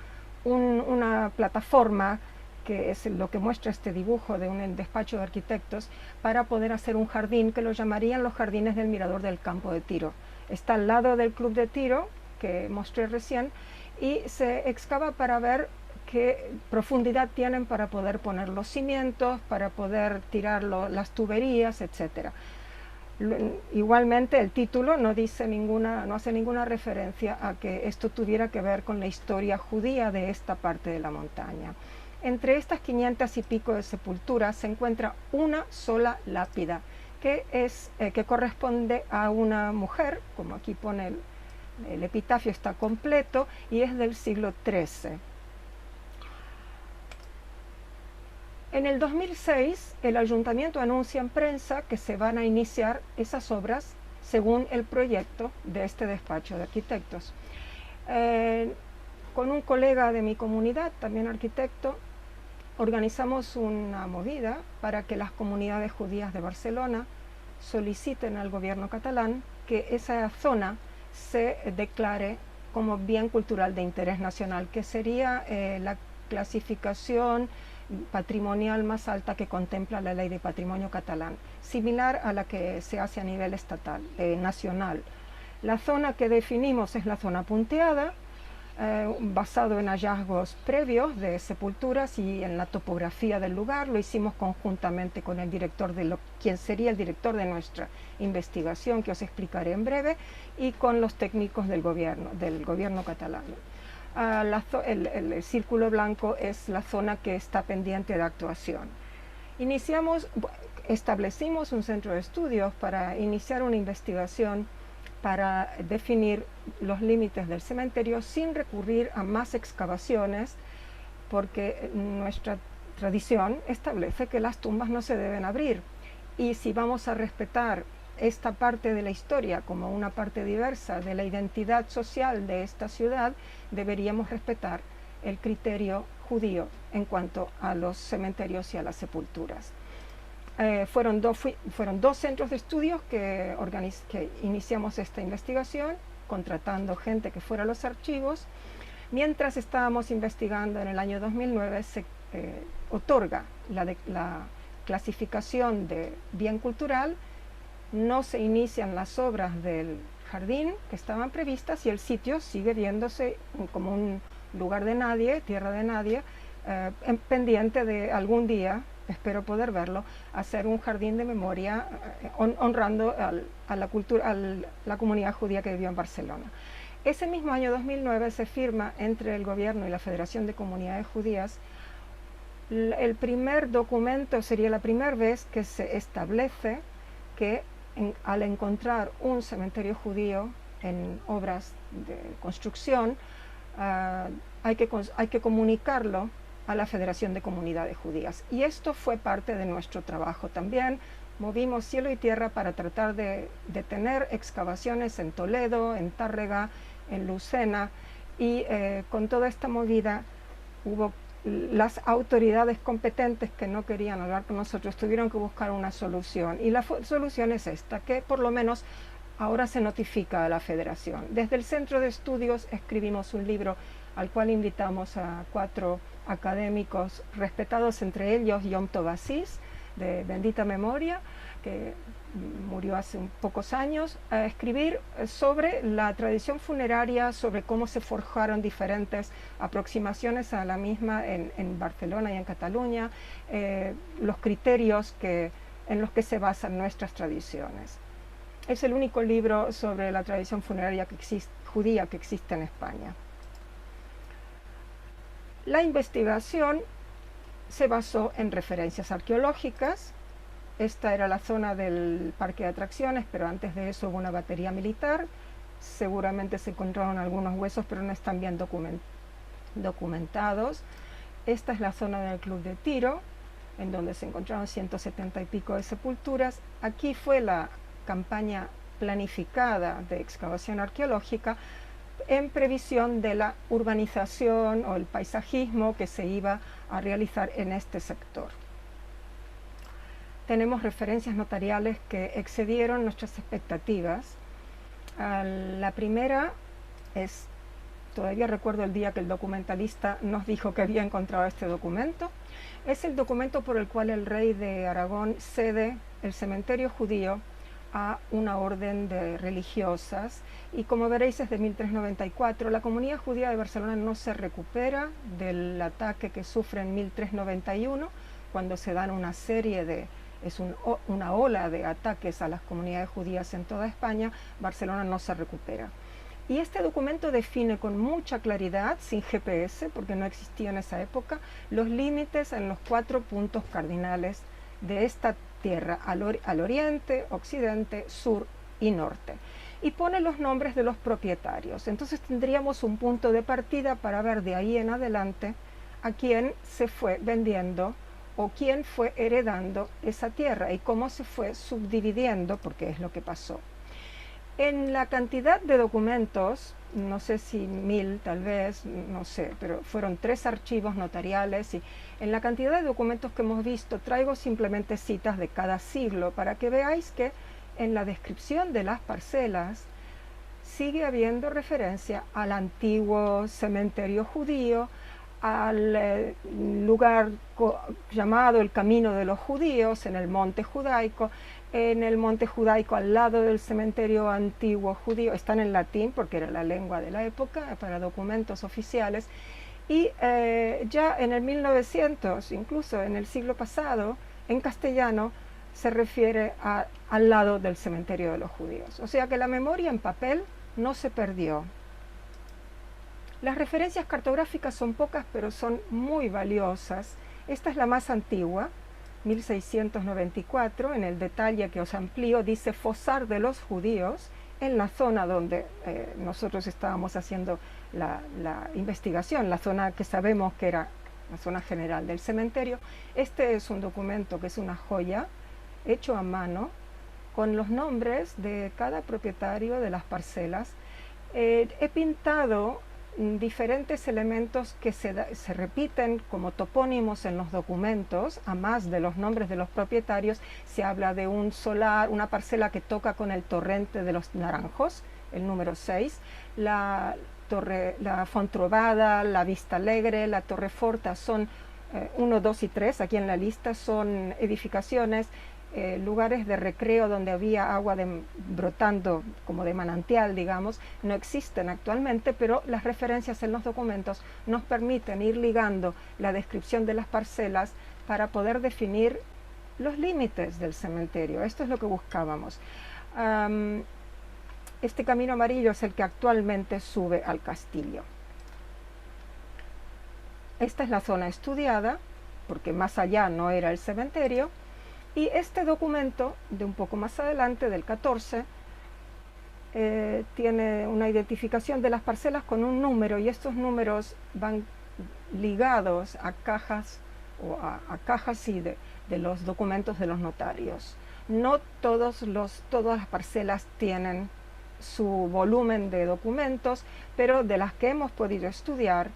una plataforma, que es lo que muestra este dibujo de un despacho de arquitectos, para poder hacer un jardín que lo llamarían los jardines del mirador del campo de tiro. Está al lado del club de tiro que mostré recién, y se excava para ver qué profundidad tienen para poder poner los cimientos, para poder tirar las tuberías, etc. Igualmente el título no hace ninguna referencia a que esto tuviera que ver con la historia judía de esta parte de la montaña. Entre estas 500 y pico de sepulturas se encuentra una sola lápida, que corresponde a una mujer, como aquí pone el epitafio está completo, y es del siglo XIII. En el 2006, el ayuntamiento anuncia en prensa que se van a iniciar esas obras según el proyecto de este despacho de arquitectos. Con un colega de mi comunidad, también arquitecto, organizamos una movida para que las comunidades judías de Barcelona soliciten al gobierno catalán que esa zona se declare como bien cultural de interés nacional, que sería la clasificación patrimonial más alta que contempla la ley de patrimonio catalán, similar a la que se hace a nivel estatal, nacional. La zona que definimos es la zona punteada, basado en hallazgos previos de sepulturas y en la topografía del lugar. Lo hicimos conjuntamente con el director quien sería el director de nuestra investigación, que os explicaré en breve, y con los técnicos del gobierno catalán. El círculo blanco es la zona que está pendiente de actuación. Establecimos un centro de estudios para iniciar una investigación para definir los límites del cementerio sin recurrir a más excavaciones, porque nuestra tradición establece que las tumbas no se deben abrir. Y si vamos a respetar esta parte de la historia como una parte diversa de la identidad social de esta ciudad, deberíamos respetar el criterio judío en cuanto a los cementerios y a las sepulturas. Fueron dos centros de estudios que iniciamos esta investigación, contratando gente que fuera a los archivos. Mientras estábamos investigando, en el año 2009 se otorga la clasificación de bien cultural. No se inician las obras del jardín que estaban previstas y el sitio sigue viéndose como un lugar de nadie, tierra de nadie, pendiente de algún día, espero poder verlo, hacer un jardín de memoria honrando a la comunidad judía que vivió en Barcelona. Ese mismo año 2009 se firma entre el gobierno y la Federación de Comunidades Judías el primer documento, sería la primera vez que se establece que al encontrar un cementerio judío en obras de construcción, hay que comunicarlo a la Federación de Comunidades Judías. Y esto fue parte de nuestro trabajo también. Movimos cielo y tierra para tratar de tener excavaciones en Toledo, en Tárrega, en Lucena, y con toda esta movida hubo las autoridades competentes que no querían hablar con nosotros, tuvieron que buscar una solución. Y la solución es esta, que por lo menos ahora se notifica a la Federación. Desde el Centro de Estudios escribimos un libro al cual invitamos a 4 académicos respetados, entre ellos Yom Tov Assis, de bendita memoria, que murió hace pocos años, a escribir sobre la tradición funeraria, sobre cómo se forjaron diferentes aproximaciones a la misma en Barcelona y en Cataluña, los criterios en los que se basan nuestras tradiciones. Es el único libro sobre la tradición funeraria judía que existe en España. La investigación se basó en referencias arqueológicas. Esta era la zona del parque de atracciones, pero antes de eso hubo una batería militar. Seguramente se encontraron algunos huesos, pero no están bien documentados. Esta es la zona del club de tiro, en donde se encontraron 170 y pico de sepulturas. Aquí fue la campaña planificada de excavación arqueológica en previsión de la urbanización o el paisajismo que se iba a realizar en este sector. Tenemos referencias notariales que excedieron nuestras expectativas. La primera es, todavía recuerdo el día que el documentalista nos dijo que había encontrado este documento, es el documento por el cual el rey de Aragón cede el cementerio judío a una orden de religiosas, y como veréis es de 1394. La comunidad judía de Barcelona no se recupera del ataque que sufre en 1391, cuando se dan una serie de, una ola de ataques a las comunidades judías en toda España. Barcelona no se recupera. Y este documento define con mucha claridad, sin GPS, porque no existía en esa época, los límites en los 4 puntos cardinales de esta tierra, al oriente, occidente, sur y norte. Y pone los nombres de los propietarios. Entonces tendríamos un punto de partida para ver de ahí en adelante a quién se fue vendiendo o quién fue heredando esa tierra y cómo se fue subdividiendo, porque es lo que pasó. En la cantidad de documentos, no sé si 1000 tal vez, no sé, pero fueron 3 archivos notariales, y en la cantidad de documentos que hemos visto traigo simplemente citas de cada siglo para que veáis que en la descripción de las parcelas sigue habiendo referencia al antiguo cementerio judío, al lugar llamado el Camino de los Judíos en el Monte Judaico. En el Monte Judaico, al lado del cementerio antiguo judío, están en latín porque era la lengua de la época para documentos oficiales, y ya en el 1900, incluso en el siglo pasado, en castellano se refiere al lado del cementerio de los judíos. O sea que la memoria en papel no se perdió. Las referencias cartográficas son pocas, pero son muy valiosas. Esta es la más antigua, 1694, en el detalle que os amplío, dice Fosar de los Judíos, en la zona donde nosotros estábamos haciendo la investigación, la zona que sabemos que era la zona general del cementerio. Este es un documento que es una joya, hecho a mano, con los nombres de cada propietario de las parcelas. He pintado diferentes elementos que se repiten como topónimos en los documentos, a más de los nombres de los propietarios. Se habla de un solar, una parcela que toca con el torrente de los Naranjos, el número 6, la Fontrovada, la Vista Alegre, la Torreforta, son 1, 2 y 3, aquí en la lista son edificaciones, lugares de recreo donde había agua brotando como de manantial, digamos. No existen actualmente, pero las referencias en los documentos nos permiten ir ligando la descripción de las parcelas para poder definir los límites del cementerio. Esto es lo que buscábamos. Este camino amarillo es el que actualmente sube al castillo. Esta es la zona estudiada, porque más allá no era el cementerio. Y este documento, de un poco más adelante, del 14, tiene una identificación de las parcelas con un número, y estos números van ligados a cajas o a cajas sí, de los documentos de los notarios. No todas las parcelas tienen su volumen de documentos, pero de las que hemos podido estudiar,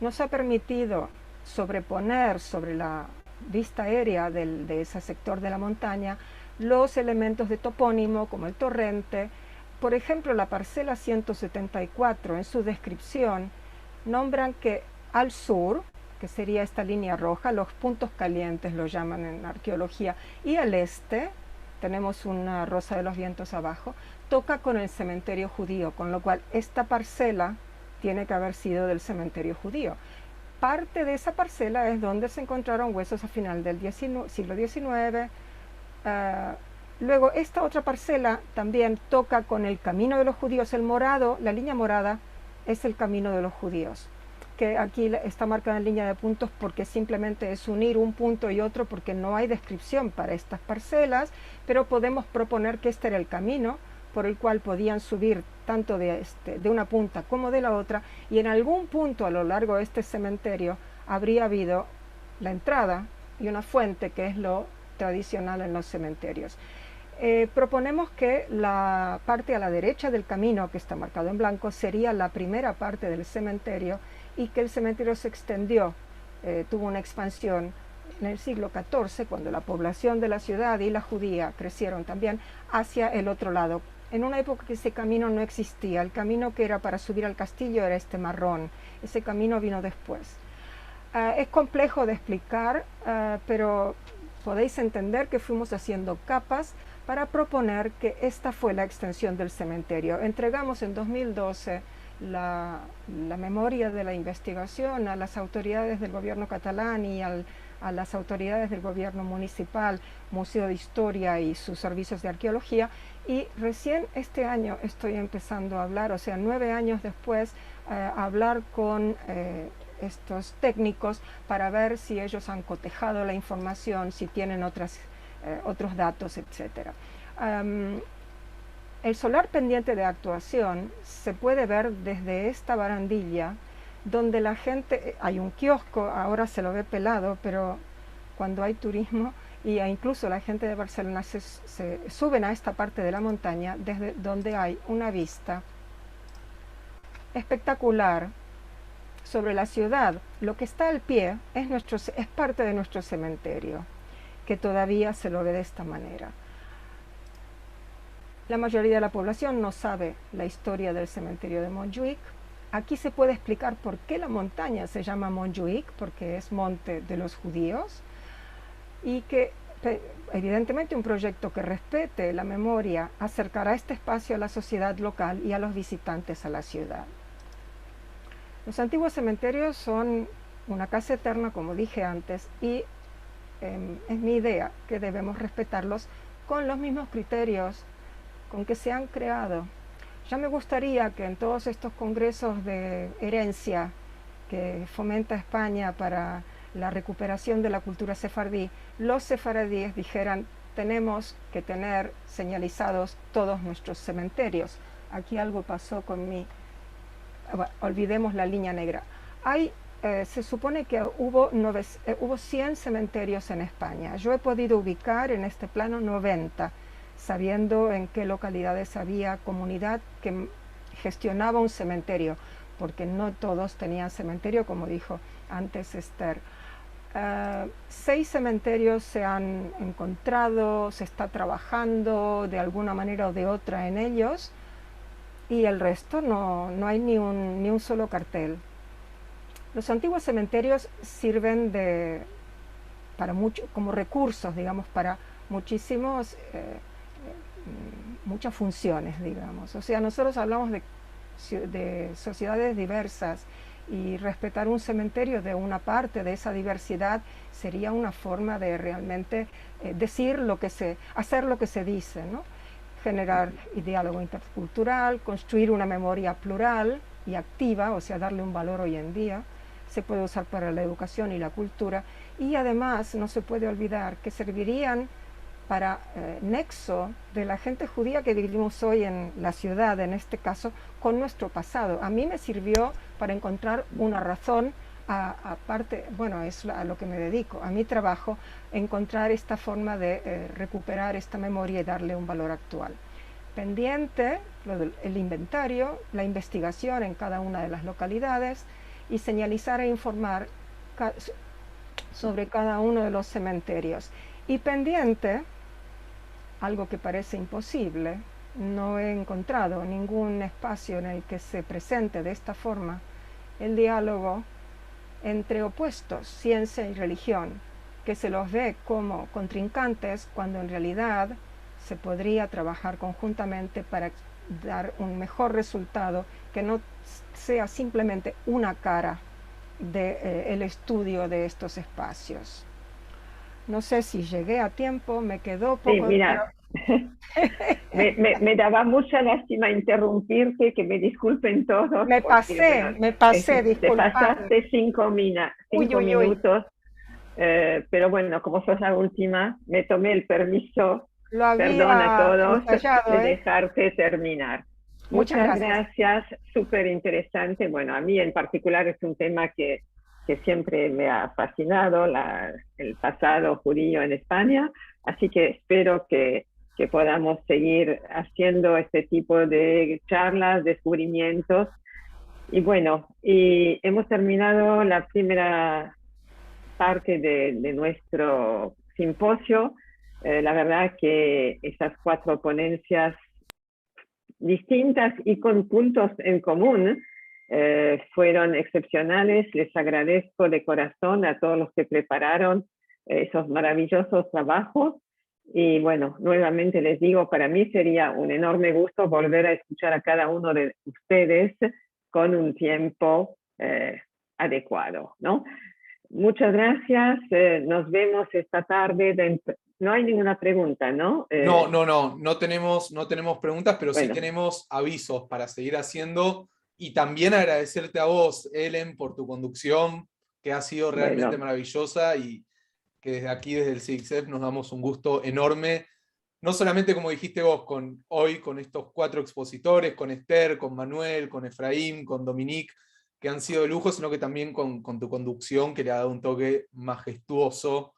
nos ha permitido sobreponer sobre la vista aérea de ese sector de la montaña los elementos de topónimo como el torrente. Por ejemplo, la parcela 174 en su descripción nombran que al sur, que sería esta línea roja, los puntos calientes lo llaman en arqueología, y al este, tenemos una Rosa de los Vientos abajo, toca con el cementerio judío, con lo cual esta parcela tiene que haber sido del cementerio judío. Parte de esa parcela es donde se encontraron huesos a final del siglo XIX. Luego esta otra parcela también toca con el camino de los judíos. El morado, la línea morada, es el camino de los judíos, que aquí está marcada en línea de puntos porque simplemente es unir un punto y otro, porque no hay descripción para estas parcelas, pero podemos proponer que este era el camino por el cual podían subir tanto de una punta como de la otra, y en algún punto a lo largo de este cementerio habría habido la entrada y una fuente, que es lo tradicional en los cementerios. Proponemos que la parte a la derecha del camino, que está marcado en blanco, sería la primera parte del cementerio, y que el cementerio se extendió, tuvo una expansión en el siglo XIV, cuando la población de la ciudad y la judía crecieron también hacia el otro lado. En una época que ese camino no existía, el camino que era para subir al castillo era este marrón, ese camino vino después. Es complejo de explicar, pero podéis entender que fuimos haciendo capas para proponer que esta fue la extensión del cementerio. Entregamos en 2012 la memoria de la investigación a las autoridades del gobierno catalán y a las autoridades del gobierno municipal, Museo de Historia y sus servicios de arqueología, y recién este año estoy empezando a hablar, o sea, 9 años después, a hablar con estos técnicos para ver si ellos han cotejado la información, si tienen otros datos, etc. El solar pendiente de actuación se puede ver desde esta barandilla, donde la gente, hay un kiosco, ahora se lo ve pelado, pero cuando hay turismo, y incluso la gente de Barcelona se suben a esta parte de la montaña, desde donde hay una vista espectacular sobre la ciudad. Lo que está al pie es parte de nuestro cementerio, que todavía se lo ve de esta manera. La mayoría de la población no sabe la historia del cementerio de Montjuïc. Aquí se puede explicar por qué la montaña se llama Montjuïc, porque es monte de los judíos, y que evidentemente un proyecto que respete la memoria acercará este espacio a la sociedad local y a los visitantes a la ciudad. Los antiguos cementerios son una casa eterna, como dije antes, y es mi idea que debemos respetarlos con los mismos criterios con que se han creado. Ya me gustaría que en todos estos congresos de herencia que fomenta España para la recuperación de la cultura sefardí, los sefaradíes dijeran: tenemos que tener señalizados todos nuestros cementerios. Aquí algo pasó con olvidemos la línea negra. Hay se supone que hubo 100 cementerios en España. Yo he podido ubicar en este plano 90, sabiendo en qué localidades había comunidad que gestionaba un cementerio, porque no todos tenían cementerio, como dijo antes Esther. 6 cementerios se han encontrado, se está trabajando de alguna manera o de otra en ellos, y el resto no hay ni un solo cartel. Los antiguos cementerios sirven como recursos, digamos, para muchas funciones, digamos. O sea, nosotros hablamos de sociedades diversas, y respetar un cementerio de una parte de esa diversidad sería una forma de realmente hacer lo que se dice, ¿no? Generar diálogo intercultural, construir una memoria plural y activa, o sea, darle un valor hoy en día. Se puede usar para la educación y la cultura, y además no se puede olvidar que servirían para nexo de la gente judía que vivimos hoy en la ciudad, en este caso, con nuestro pasado. A mí me sirvió para encontrar una razón, aparte, bueno, es a lo que me dedico, a mi trabajo, encontrar esta forma de recuperar esta memoria y darle un valor actual. Pendiente, el inventario, la investigación en cada una de las localidades, y señalizar e informar sobre cada uno de los cementerios. Y pendiente, algo que parece imposible, no he encontrado ningún espacio en el que se presente de esta forma el diálogo entre opuestos, ciencia y religión, que se los ve como contrincantes cuando en realidad se podría trabajar conjuntamente para dar un mejor resultado, que no sea simplemente una cara del estudio de estos espacios. No sé si llegué a tiempo, me quedó poco... Sí, mira, me daba mucha lástima interrumpirte, que me disculpen todos. Me pasé, Te disculpa. pasaste 5 minutos, pero bueno, como sos la última, me tomé el permiso, perdón a todos, de dejarte terminar. Muchas gracias, súper interesante. Bueno, a mí en particular es un tema que siempre me ha fascinado, el pasado judío en España, así que espero que podamos seguir haciendo este tipo de charlas, descubrimientos. Y bueno, y hemos terminado la primera parte de nuestro simposio. La verdad que esas 4 ponencias distintas y con puntos en común fueron excepcionales. Les agradezco de corazón a todos los que prepararon esos maravillosos trabajos. Y bueno, nuevamente les digo, para mí sería un enorme gusto volver a escuchar a cada uno de ustedes con un tiempo adecuado, ¿no? Muchas gracias. Nos vemos esta tarde. No hay ninguna pregunta, ¿no? No tenemos preguntas, pero bueno, sí tenemos avisos para seguir haciendo. Y también agradecerte a vos, Ellen, por tu conducción, que ha sido realmente maravillosa, y que desde aquí, desde el CIDICSEF, nos damos un gusto enorme. No solamente, como dijiste vos, hoy con estos 4 expositores, con Esther, con Manuel, con Efraín, con Dominique, que han sido de lujo, sino que también con tu conducción, que le ha dado un toque majestuoso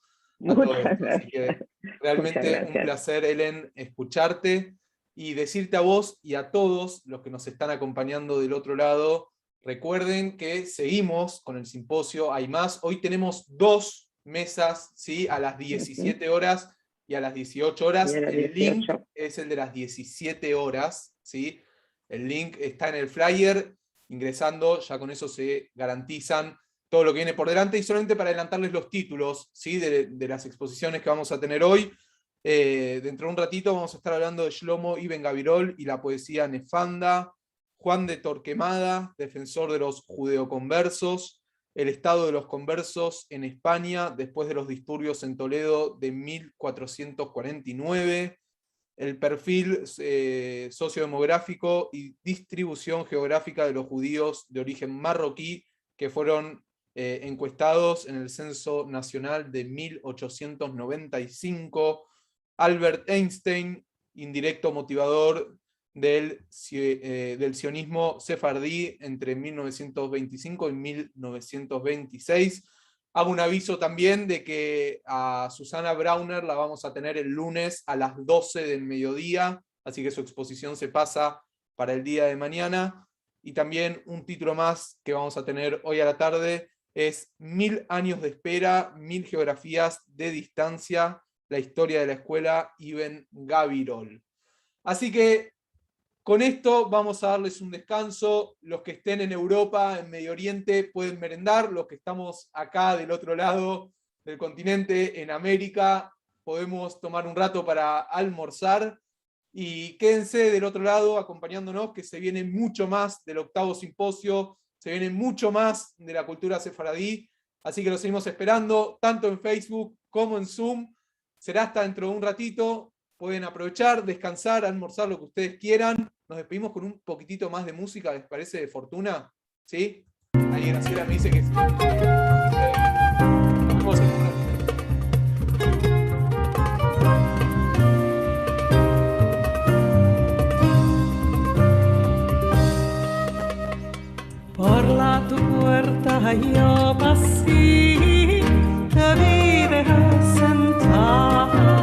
a todo esto. Así que realmente un placer, Ellen, escucharte y decirte a vos y a todos los que nos están acompañando del otro lado, recuerden que seguimos con el simposio, hay más. Hoy tenemos 2 mesas, ¿sí? A las 17 horas y a las 18 horas. El link es el de las 17 horas, ¿sí? El link está en el flyer. Ingresando, ya con eso se garantizan todo lo que viene por delante. Y solamente para adelantarles los títulos, ¿sí? de las exposiciones que vamos a tener hoy. Dentro de un ratito vamos a estar hablando de Shlomo Ibn Gabirol y la poesía nefanda. Juan de Torquemada, defensor de los judeoconversos. El estado de los conversos en España después de los disturbios en Toledo de 1449. El perfil sociodemográfico y distribución geográfica de los judíos de origen marroquí que fueron encuestados en el Censo Nacional de 1895. Albert Einstein, indirecto motivador del sionismo sefardí entre 1925 y 1926. Hago un aviso también de que a Susana Brauner la vamos a tener el lunes a las 12 del mediodía, así que su exposición se pasa para el día de mañana. Y también un título más que vamos a tener hoy a la tarde es 1000 años de espera, 1000 geografías de distancia, la historia de la escuela Ibn Gabirol. Así que con esto vamos a darles un descanso. Los que estén en Europa, en Medio Oriente, pueden merendar. Los que estamos acá del otro lado del continente, en América, podemos tomar un rato para almorzar. Y quédense del otro lado acompañándonos, que se viene mucho más del 8º simposio, se viene mucho más de la cultura sefaradí. Así que lo seguimos esperando, tanto en Facebook como en Zoom. Será hasta dentro de un ratito. Pueden aprovechar, descansar, almorzar, lo que ustedes quieran. Nos despedimos con un poquitito más de música, ¿les parece, de Fortuna? ¿Sí? Ahí Graciela me dice que sí. Nos vemos en un ratito. Por la tu puerta yo pasé, te vi dejar sentada.